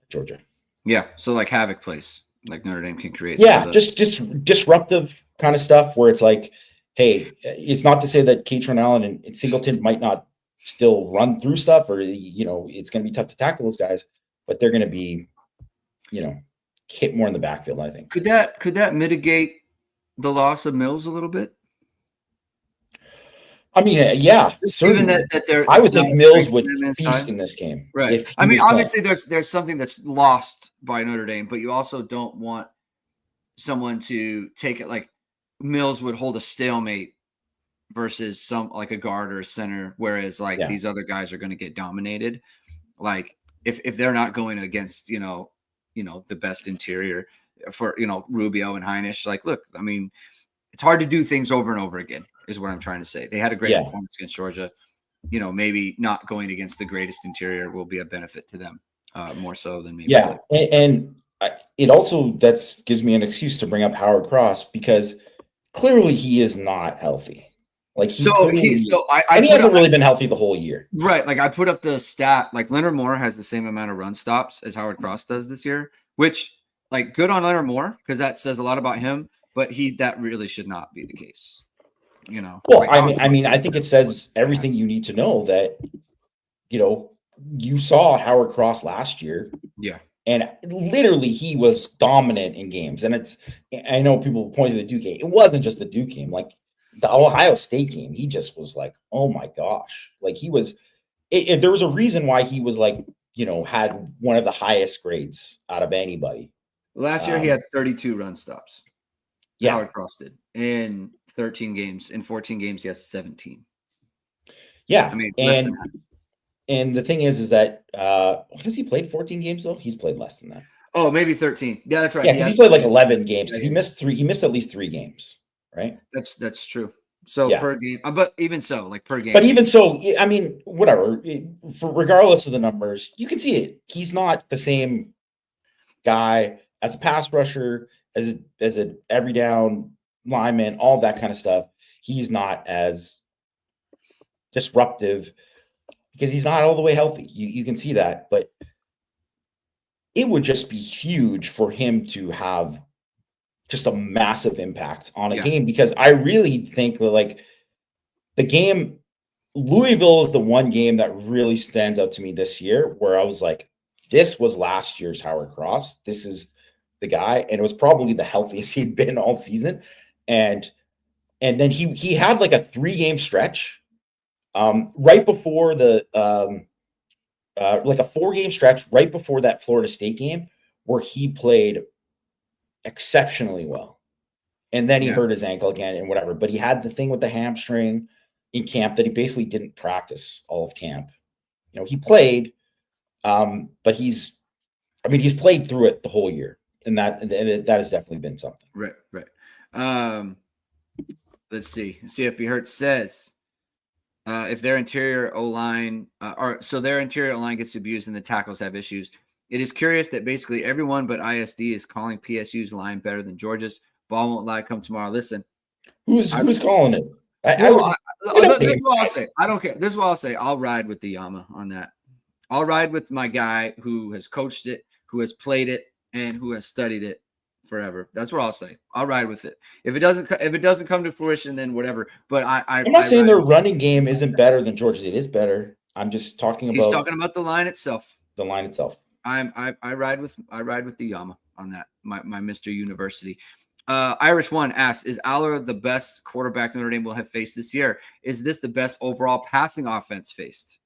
Georgia. Yeah. So like havoc plays, like Notre Dame can create. Yeah, just disruptive kind of stuff where it's like, hey, it's not to say that Katron Allen and Singleton might not still run through stuff, or it's going to be tough to tackle those guys, but they're going to be, hit more in the backfield, I think. Could that mitigate the loss of Mills a little bit? I mean, yeah, given that I would think Mills would feast in this game, right? I mean, obviously, there's something that's lost by Notre Dame, but you also don't want someone to take it like Mills would hold a stalemate versus some like a guard or a center, whereas like these other guys are going to get dominated. Like if they're not going against the best interior for Rubio and Heinisch, like look, I mean, it's hard to do things over and over again, is what I'm trying to say. They had a great performance against Georgia. Maybe not going against the greatest interior will be a benefit to them more so than maybe. Yeah, and it also gives me an excuse to bring up Howard Cross, because clearly he is not healthy. Like he hasn't really been healthy the whole year. Right. Like I put up the stat, like Leonard Moore has the same amount of run stops as Howard Cross does this year, which like good on Leonard Moore, because that says a lot about him, but that really should not be the case. Well, like, I mean, I think it says everything you need to know that, you saw Howard Cross last year. Yeah. And literally he was dominant in games. And I know people point to the Duke game. It wasn't just the Duke game. Like the Ohio State game, he just was like, oh my gosh. Like he was, there was a reason why he was like, had one of the highest grades out of anybody. Last year he had 32 run stops. Yeah. Howard Cross did in 13 games. In 14 games, he has 17. Yeah. I mean, less than that. And the thing is that has he played 14 games though? He's played less than that. Oh, maybe 13. Yeah, that's right. Yeah, he played like 11 games because he missed 3. He missed at least 3 games, right? That's true. So per game, but even so, like per game. But even so, I mean, whatever. Regardless of the numbers, you can see it. He's not the same guy as a pass rusher, as a every down lineman, all that kind of stuff. He's not as disruptive because he's not all the way healthy. You can see that, but it would just be huge for him to have just a massive impact on a game, because I really think that, like, the game, Louisville is the one game that really stands out to me this year where I was like, this was last year's Howard Cross. This is the guy. And it was probably the healthiest he'd been all season. And then he had like a 3-game stretch right before the like a 4-game stretch right before that Florida State game where he played exceptionally well. And then he hurt his ankle again and whatever. But he had the thing with the hamstring in camp that he basically didn't practice all of camp. You know, he played, but he's played through it the whole year. And that has definitely been something. Right. Let's see. CFB Hertz says, if their interior O-line, their interior O-line gets abused and the tackles have issues, it is curious that basically everyone but ISD is calling PSU's line better than Georgia's. Ball won't lie come tomorrow. Listen. Who's calling it? This is what I'll say. I don't care. This is what I'll say. I'll ride with the Yama on that. I'll ride with my guy who has coached it, who has played it, and who has studied it forever. That's what I'll say. I'll ride with it. If it doesn't come to fruition, then whatever. But I'm not saying their running game isn't better than Georgia's. It is better. I'm just talking about. He's talking about the line itself. The line itself. I ride with the Yama on that. My Mr. University. Irish One asks, is Aller the best quarterback Notre Dame will have faced this year? Is this the best overall passing offense faced?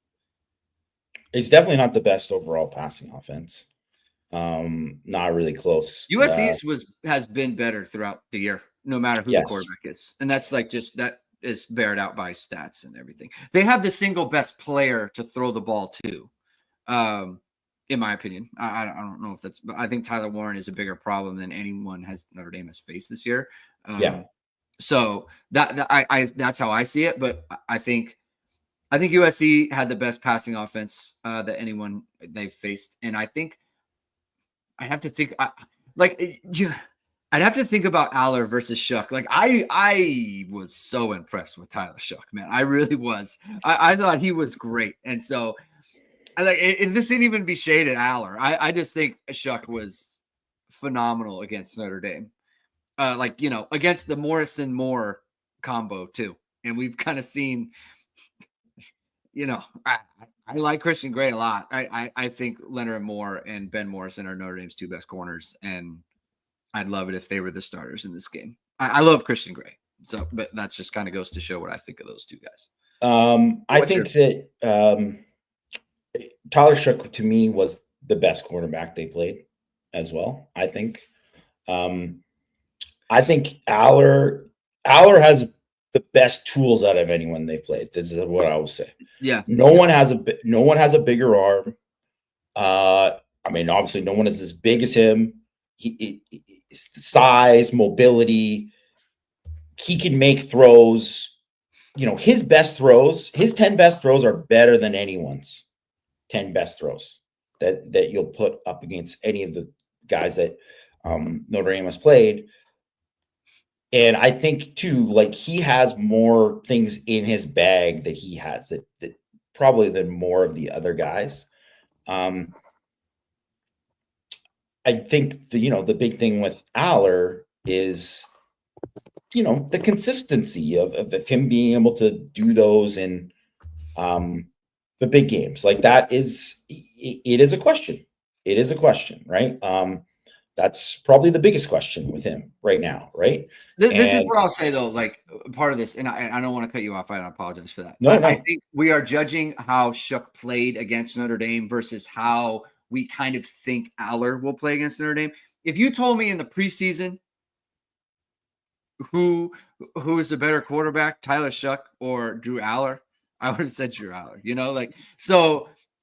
It's definitely not the best overall passing offense. Not really close. USC's has been better throughout the year, no matter who the quarterback is. And that's like that is bared out by stats and everything. They have the single best player to throw the ball to. In my opinion, I don't know if that's, but I think Tyler Warren is a bigger problem than anyone Notre Dame has faced this year. So that's how I see it. But I think USC had the best passing offense that anyone they've faced, and I think I have to think I'd have to think about Aller versus Shuck. Like I was so impressed with Tyler Shuck, man. I really was. I thought he was great, and so. This didn't even be shade at Aller. I just think Shuck was phenomenal against Notre Dame. Against the Morrison Moore combo too. And we've kind of seen, I like Christian Gray a lot. I think Leonard Moore and Ben Morrison are Notre Dame's 2 best corners, and I'd love it if they were the starters in this game. I love Christian Gray. So, but that just kind of goes to show what I think of those 2 guys. I think that Tyler Shuck, to me, was the best quarterback they played as well. I think Aller has the best tools out of anyone they played. This is what I will say. Yeah. No one has a bigger arm. Obviously, no one is as big as him. Size, mobility. He can make throws. His best throws, his 10 best throws are better than anyone's 10 best throws that you'll put up against any of the guys that Notre Dame has played. And I think too, like, he has more things in his bag that he has that probably than more of the other guys. I think the big thing with Aller is, the consistency of him being able to do those in the big games. Like, it is a question. It is a question, right? That's probably the biggest question with him right now, right? This is what I'll say, though, like, part of this, and I don't want to cut you off. I apologize for that. No. I think we are judging how Shuck played against Notre Dame versus how we kind of think Aller will play against Notre Dame. If you told me in the preseason who is the better quarterback, Tyler Shuck or Drew Aller, I would have said Drew Aller,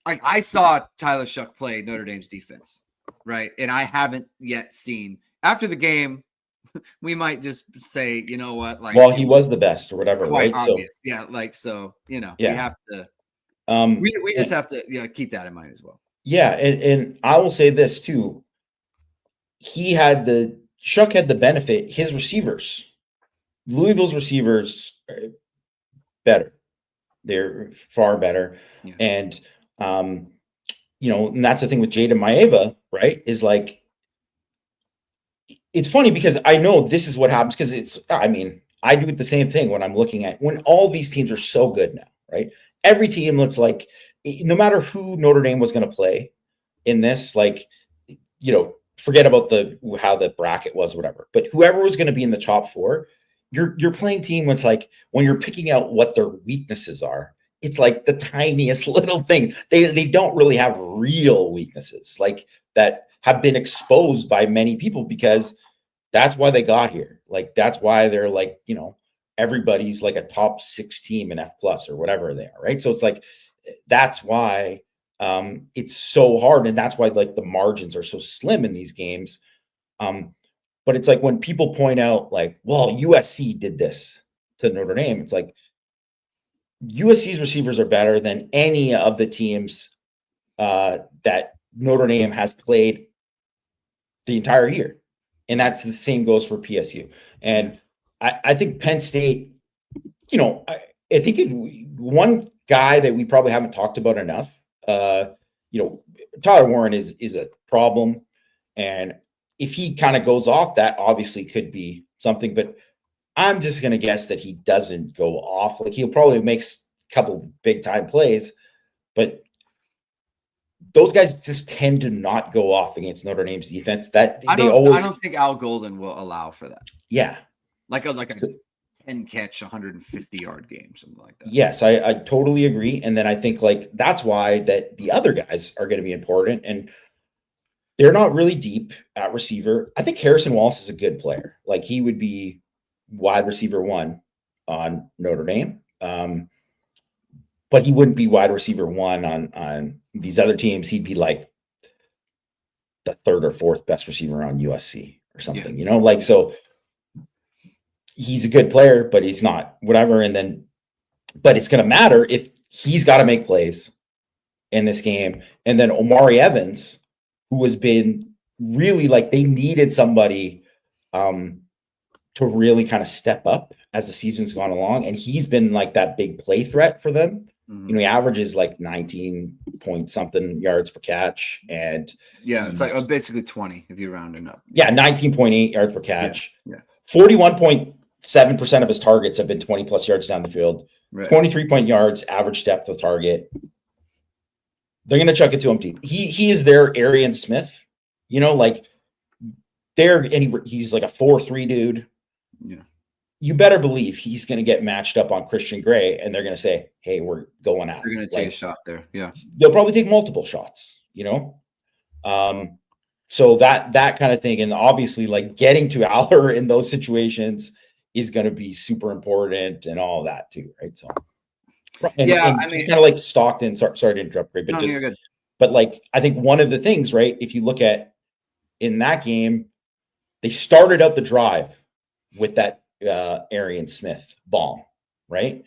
I saw Tyler Shuck play Notre Dame's defense, right? And I haven't yet seen after the game. We might just say, you know what? Like, well, he was the best or whatever, right? Obvious. So, we have to. We just have to keep that in mind as well. Yeah, and I will say this too. Shuck had the benefit. His receivers, Louisville's receivers, better. They're far better. Yeah. And, and that's the thing with Jada Maeva, right? Is like, it's funny because I know this is what happens because I do the same thing when I'm looking at when all these teams are so good now, right? Every team looks like no matter who Notre Dame was going to play in this, like, forget about how the bracket was, whatever. But whoever was going to be in the top four, you're playing team was like when you're picking out what their weaknesses are, it's like the tiniest little thing. They don't really have real weaknesses like that have been exposed by many people because that's why they got here. Like that's why they're like, everybody's like a top 6 team in F plus or whatever they are, right? So it's like that's why it's so hard, and that's why like the margins are so slim in these games. But it's like when people point out like, well, USC did this to Notre Dame, it's like USC's receivers are better than any of the teams that Notre Dame has played the entire year. And that's the same goes for PSU. And I think Penn State, I think one guy that we probably haven't talked about enough, Tyler Warren is a problem. And if he kind of goes off, that obviously could be something, but I'm just going to guess that he doesn't go off. Like he'll probably make a couple big time plays, but those guys just tend to not go off against Notre Dame's defense. That I don't think Al Golden will allow for that. Yeah. Like a 10 catch, 150-yard game, something like that. Yes, I totally agree. And then I think like that's why that the other guys are going to be important. And they're not really deep at receiver. I think Harrison Wallace is a good player. Like he would be wide receiver 1 on Notre Dame. But he wouldn't be wide receiver 1 on these other teams. He'd be like the 3rd or 4th best receiver on USC or something, like, so he's a good player, but he's not whatever. But it's going to matter if he's got to make plays in this game. And then Omari Evans, who has been really like they needed somebody to really kind of step up as the season's gone along. And he's been like that big play threat for them. Mm-hmm. He averages like 19 point something yards per catch. And it's like basically 20 if you round it up. Yeah, 19.8 yards per catch. Yeah. 41.7% of his targets have been 20 plus yards down the field. Right. 23 point yards, average depth of target. They're going to chuck it to him deep. He is their Arian Smith, like he's like a 4-3 dude. Yeah. You better believe he's going to get matched up on Christian Gray, and they're going to say, "Hey, we're going out." They're going to take a shot there. Yeah, they'll probably take multiple shots. So that kind of thing, and obviously, like getting to Aller in those situations is going to be super important, and all that too, right? So, and it's kind of like Stockton. Sorry to interrupt, Gray, but you're good. But like I think one of the things, right? If you look at in that game, they started out the drive with that Arian Smith bomb, right?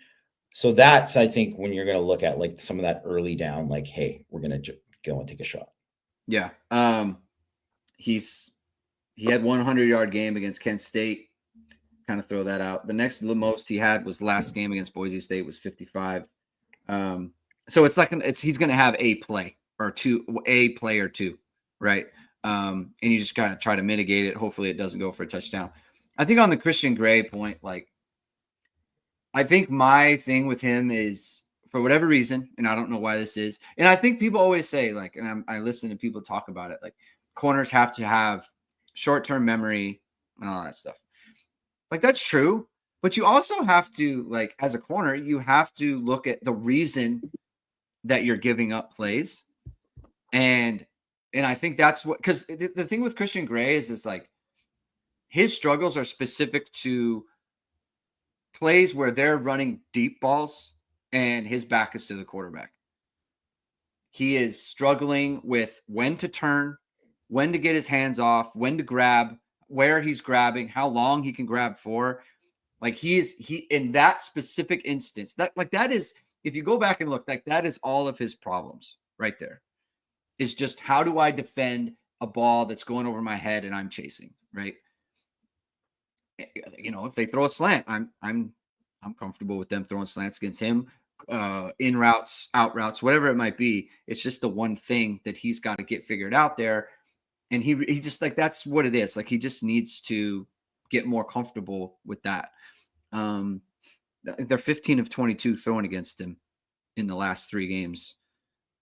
So that's, I think, when you're going to look at like some of that early down, like, hey, we're going to go and take a shot. Yeah. He had 100-yard game against Kent State. Kind of throw that out. The next most he had was last game against Boise State was 55. So it's like he's going to have a play or two, right? And you just kind of try to mitigate it. Hopefully, it doesn't go for a touchdown. I think on the Christian Gray point, like, I think my thing with him is for whatever reason, and I don't know why this is, and I think people always say, like, and I listen to people talk about it, like, corners have to have short-term memory and all that stuff. Like, that's true, but you also have to, like, as a corner, you have to look at the reason that you're giving up plays. And I think that's what, because the thing with Christian Gray is like, his struggles are specific to plays where they're running deep balls and his back is to the quarterback. He is struggling with when to turn, when to get his hands off, when to grab, where he's grabbing, how long he can grab for. Like he in that specific instance, that is, if you go back and look, like that is all of his problems right there. Is just, how do I defend a ball that's going over my head and I'm chasing, right? If they throw a slant, I'm comfortable with them throwing slants against him. in routes, out routes, whatever it might be. It's just the one thing that he's got to get figured out there. And he just like, that's what it is. Like, he just needs to get more comfortable with that. They're 15 of 22 thrown against him in the last 3 games.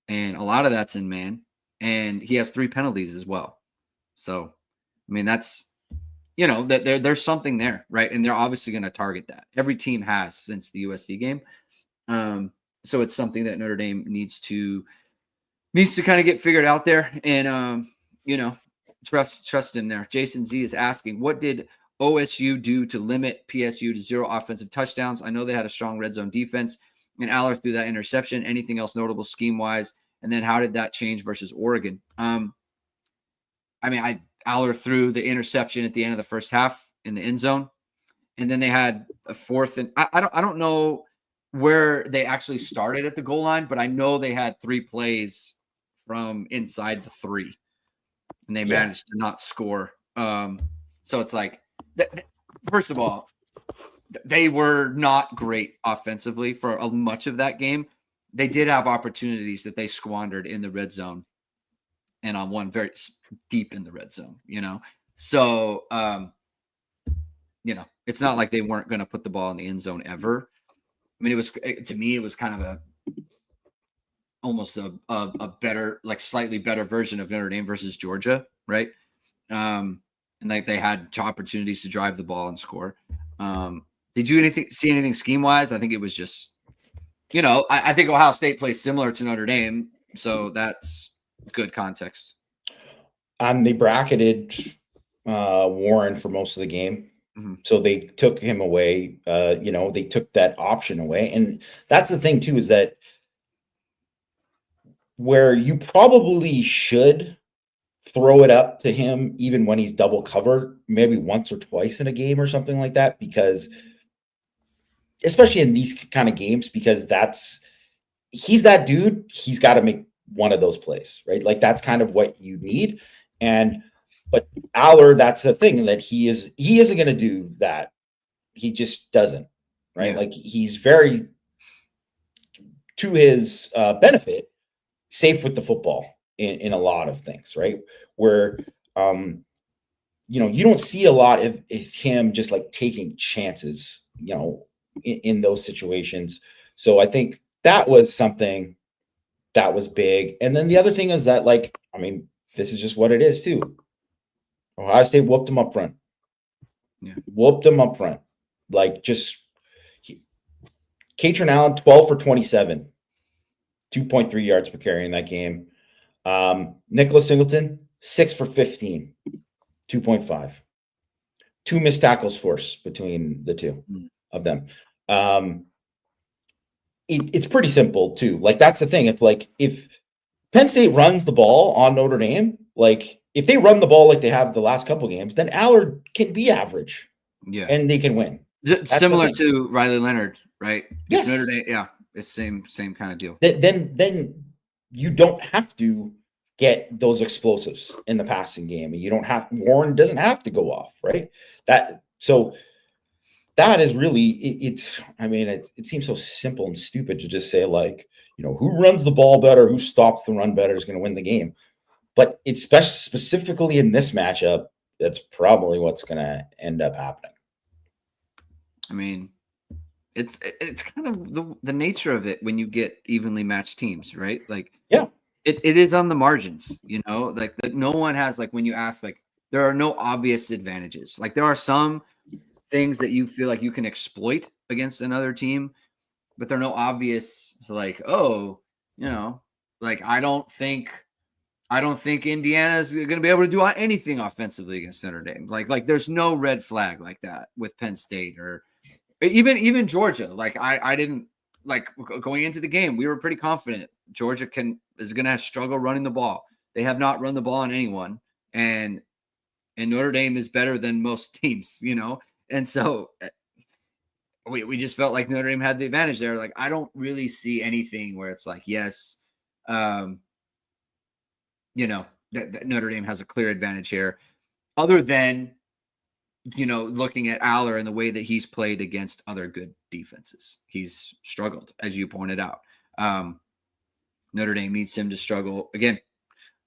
And a lot of that's in man. And he has 3 penalties as well. So, I mean, that's, that there's something there, right? And they're obviously going to target that. Every team has since the USC game. So it's something that Notre Dame needs to kind of get figured out there, and trust him there. Jason Z is asking, what did OSU do to limit PSU to 0 offensive touchdowns? I know they had a strong red zone defense, and Aller threw that interception. Anything else notable scheme wise? And then how did that change versus Oregon? Aller threw the interception at the end of the first half in the end zone, and then they had a 4th, and I don't know where they actually started at the goal line, but I know they had 3 plays from inside the 3, and they managed to not score. So it's like, first of all, they were not great offensively for much of that game. They did have opportunities that they squandered in the red zone, and on one very deep in the red zone, So, it's not like they weren't going to put the ball in the end zone ever. I mean, to me, it was kind of almost a better, like slightly better version of Notre Dame versus Georgia, right? And like they had opportunities to drive the ball and score. Did you see anything scheme wise? I think it was just, I think Ohio State plays similar to Notre Dame, so that's good context. They bracketed Warren for most of the game. So they took him away. They took that option away. And that's the thing too, is that where you probably should throw it up to him even when he's double covered, maybe once or twice in a game or something like that, because especially in these kind of games, because he's that dude, he's got to make one of those plays, right? Like that's kind of what you need. But Aller, that's the thing, that he isn't going to do that. He just doesn't, right? Yeah. Like he's very, to his benefit, safe with the football in a lot of things, right? Where, you don't see a lot of him just like taking chances, in those situations. So I think that was something that was big. And then the other thing is that, this is just what it is too. Ohio State whooped him up front. Yeah. Whooped him up front. Katrin Allen, 12 for 27, 2.3 yards per carry in that game. Nicholas Singleton, 6 for 15, 2.5. 2 missed tackles forced between the two of them. It's pretty simple too. That's the thing. If Penn State runs the ball on Notre Dame, if they run the ball like they have the last couple games, then Allard can be average. Yeah. And they can win. Similar to Riley Leonard, right? Yes. Notre Dame, yeah. It's same kind of deal. Then you don't have to get those explosives in the passing game. Warren doesn't have to go off, right? That is really it seems so simple and stupid to just say who runs the ball better, who stops the run better is going to win the game. But it's specifically in this matchup, that's probably what's going to end up happening. I mean, it's kind of the nature of it when you get evenly matched teams, right? It is on the margins, that no one has, when you ask, there are no obvious advantages. There are some things that you feel like you can exploit against another team, but there are no obvious, I don't think Indiana is going to be able to do anything offensively against Notre Dame. There's no red flag like that with Penn State or even Georgia. I didn't going into the game. We were pretty confident Georgia is going to struggle running the ball. They have not run the ball on anyone, and Notre Dame is better than most teams, And so we just felt like Notre Dame had the advantage there. I don't really see anything where it's yes. That Notre Dame has a clear advantage here, other than, looking at Aller and the way that he's played against other good defenses. He's struggled, as you pointed out. Notre Dame needs him to struggle. Again,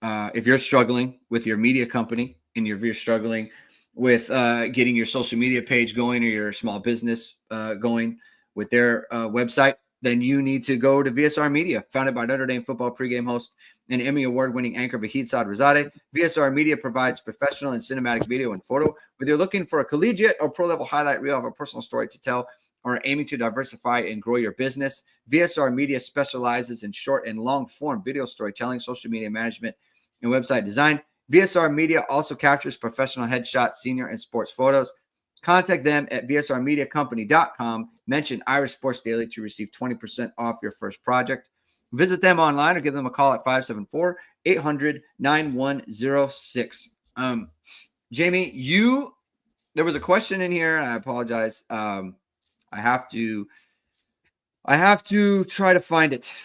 if you're struggling with your media company and if you're struggling with getting your social media page going or your small business going with their website, then you need to go to VSR Media, founded by Notre Dame football pregame host and Emmy Award-winning anchor Vahid Sadrazadeh. VSR Media provides professional and cinematic video and photo. Whether you're looking for a collegiate or pro-level highlight reel of a personal story to tell or aiming to diversify and grow your business, VSR Media specializes in short and long-form video storytelling, social media management, and website design. VSR Media also captures professional headshots, senior, and sports photos. Contact them at vsrmediacompany.com. Mention Irish Sports Daily to receive 20% off your first project. Visit them online or give them a call at 574-800-9106. Jamie, there was a question in here, and I apologize. I have to try to find it.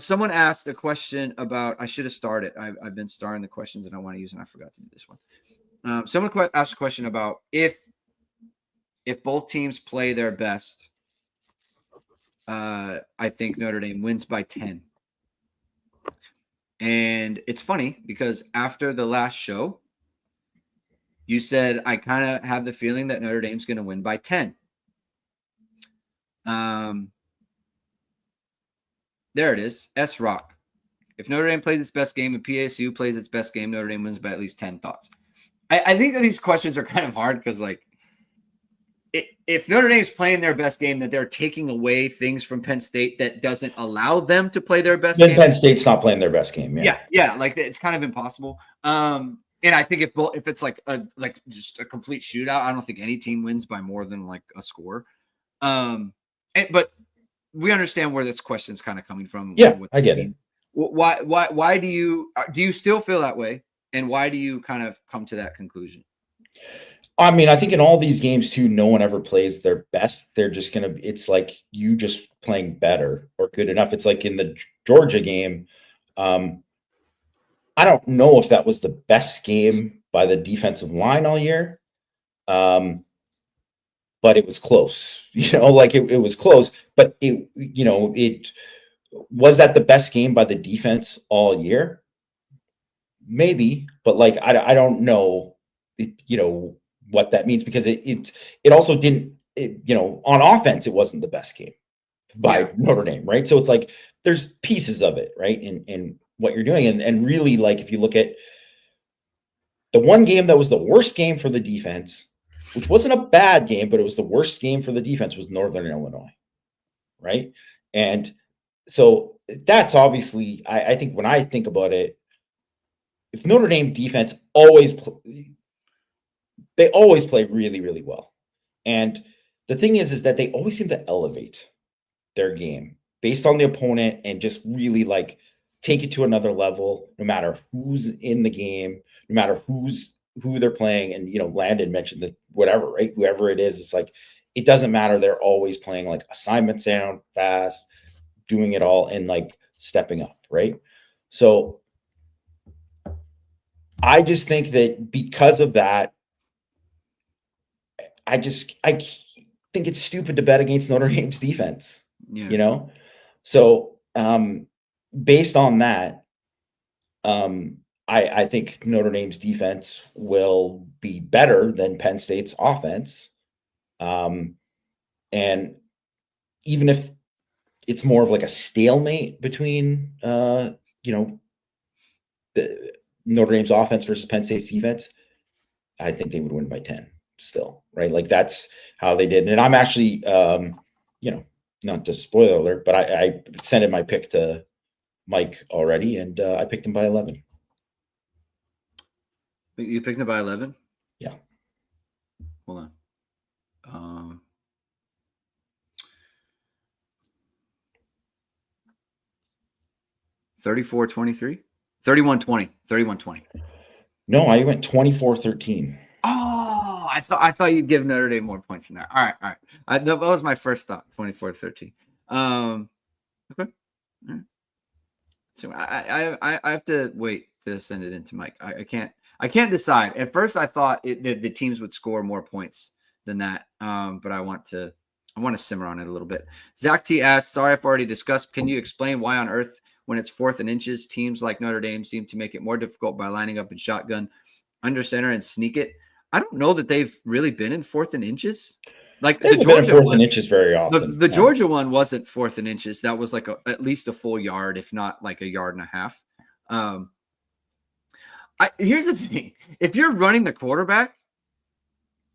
Someone asked a question about, I should have started. I've been starring the questions that I want to use, and I forgot to do this one. Someone asked a question about if both teams play their best, I think Notre Dame wins by 10. And it's funny because after the last show, you said, I kind of have the feeling that Notre Dame's going to win by 10. There it is. S Rock. If Notre Dame plays its best game and PSU plays its best game, Notre Dame wins by at least 10 thoughts. I think that these questions are kind of hard because, like, if Notre Dame's playing their best game, that they're taking away things from Penn State that doesn't allow them to play their best game. Penn State's not playing their best game. Yeah. Like, it's kind of impossible. And I think if it's like just a complete shootout, I don't think any team wins by more than like a score. But we understand where this question's kind of coming from. Yeah, I get it. Why do you still feel that way? And why do you kind of come to that conclusion? I mean, I think in all these games too, no one ever plays their best. They're just it's like you just playing better or good enough. It's like in the Georgia game. I don't know if that was the best game by the defensive line all year. But it was close, like it was close, but it was that the best game by the defense all year? Maybe, but like, I don't know, what that means because it also didn't, on offense, it wasn't the best game by Notre Dame. Right. So it's like, there's pieces of it, right. In what you're doing. And really, like, if you look at the one game that was the worst game for the defense, which wasn't a bad game, but it was the worst game for the defense, was Northern Illinois. Right. And so that's obviously, I think when I think about it, if Notre Dame defense they always play really, really well. And the thing is that they always seem to elevate their game based on the opponent and just really like take it to another level, no matter who's in the game, no matter who they're playing. And, Landon mentioned that whatever, right? Whoever it is, it's like, it doesn't matter. They're always playing like assignment sound, fast, doing it all and like stepping up. Right. So I just think that because of that, I think it's stupid to bet against Notre Dame's defense, So based on that, I think Notre Dame's defense will be better than Penn State's offense. And even if it's more of like a stalemate between, the Notre Dame's offense versus Penn State's defense, I think they would win by 10 still, right? Like that's how they did. And I'm actually, not to spoiler alert, but I sent in my pick to Mike already, and I picked him by 11. You picked him by 11? Yeah. Hold on. 34-23? 31-20. 31-20. No, I went 24-13. Oh, I thought you'd give Notre Dame more points than that. All right. That was my first thought. 24-13. Okay. All right. So I have to wait. to send it into Mike. I can't decide. At first, I thought the teams would score more points than that, but I want to simmer on it a little bit. Zach T asks, sorry if already discussed. Can you explain why on earth, when it's 4th and inches, teams like Notre Dame seem to make it more difficult by lining up in shotgun, under center, and sneak it? I don't know that they've really been in 4th and inches. Like the Georgia one, 4th and inches very often. The Georgia one wasn't 4th and inches. That was like at least a full yard, if not like a yard and a half. Here's the thing: if you're running the quarterback,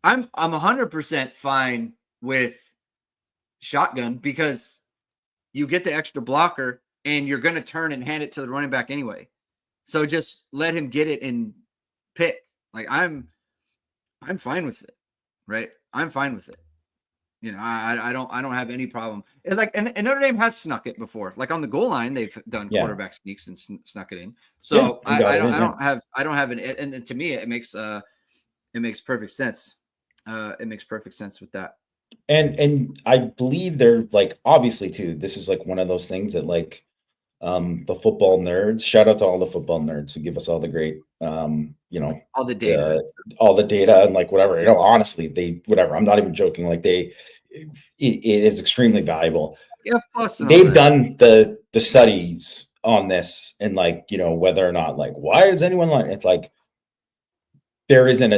I'm 100% fine with shotgun because you get the extra blocker and you're going to turn and hand it to the running back anyway. So just let him get it and pick. Like I'm fine with it, right? I'm fine with it. You know, I don't have any problem. And Notre Dame has snuck it before. Like on the goal line, they've done quarterback sneaks and snuck it in. So I don't have an. And to me, it makes perfect sense. It makes perfect sense with that. And I believe they're like, obviously too, this is like one of those things that like the football nerds, shout out to all the football nerds who give us all the great all the data and like whatever, honestly, whatever, I'm not even joking, like it is extremely valuable. Yeah, of course. They've done the studies on this and like, whether or not like, why is anyone like, it's like, there isn't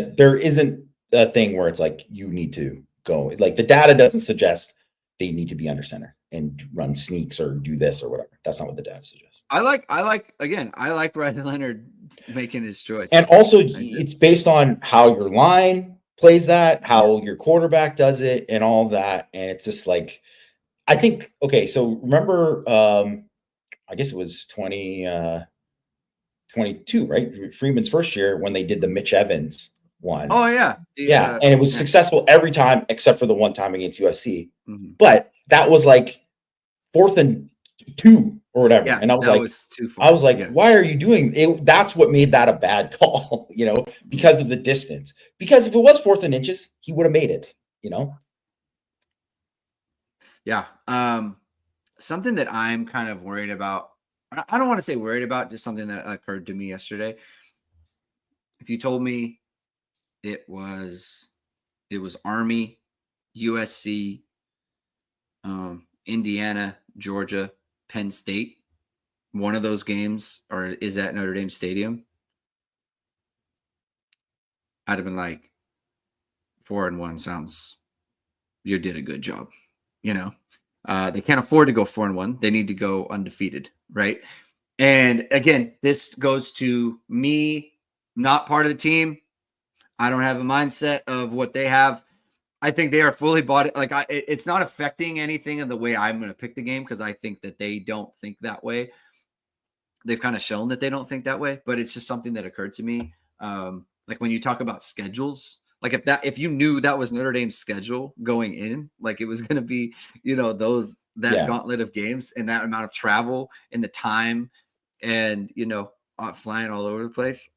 a thing where it's like, you need to go, like the data doesn't suggest they need to be under center and run sneaks or do this or whatever. That's not what the data suggests. I like Ryan Leonard making his choice. And also it's based on how your line plays that, how your quarterback does it and all that. And it's just like, I think, okay, so remember, I guess it was 2022, right? Freeman's first year when they did the Mitch Evans one. Oh yeah. And it was successful every time except for the one time against USC. Mm-hmm. But that was like 4th and 2 or whatever. Yeah, and I was like, why are you doing it? That's what made that a bad call, because of the distance. Because if it was 4th and inches, he would have made it, Yeah. Something that I'm kind of worried about. I don't want to say worried about, just something that occurred to me yesterday. If you told me it was Army, USC, Indiana, Georgia, Penn State, one of those games or is at Notre Dame Stadium, I'd have been like, 4-1 sounds, you did a good job. They can't afford to go 4-1. They need to go undefeated, right? And again, this goes to me, not part of the team. I don't have a mindset of what they have. I think they are fully bought it. Like it's not affecting anything in the way I'm going to pick the game because I think that they don't think that way. They've kind of shown that they don't think that way, but it's just something that occurred to me. Like when you talk about schedules, like if you knew that was Notre Dame's schedule going in, like it was going to be, gauntlet of games and that amount of travel and the time and, flying all over the place.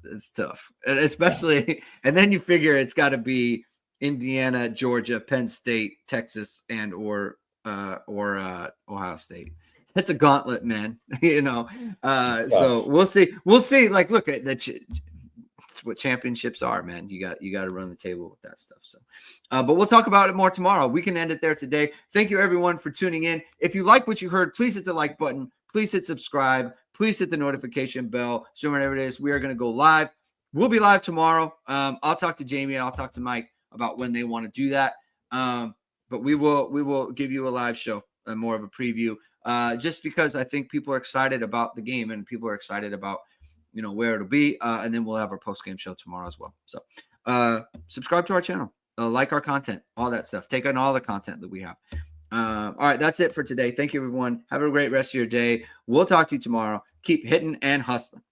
It's tough, and especially, and then you figure it's got to be Indiana, Georgia, Penn State, Texas, and or Ohio State. That's a gauntlet, man. So we'll see. Like, look at that. What championships are, man. You got to run the table with that stuff. So, but we'll talk about it more tomorrow. We can end it there today. Thank you everyone for tuning in. If you like what you heard, please hit the like button. Please hit subscribe. Please hit the notification bell. So whenever it is, we are going to go live. We'll be live tomorrow. I'll talk to Jamie. I'll talk to Mike about when they want to do that. But we will give you a live show, more of a preview, just because I think people are excited about the game and people are excited about, where it'll be. And then we'll have our post-game show tomorrow as well. So subscribe to our channel, like our content, all that stuff. Take on all the content that we have. All right, that's it for today. Thank you, everyone. Have a great rest of your day. We'll talk to you tomorrow. Keep hitting and hustling.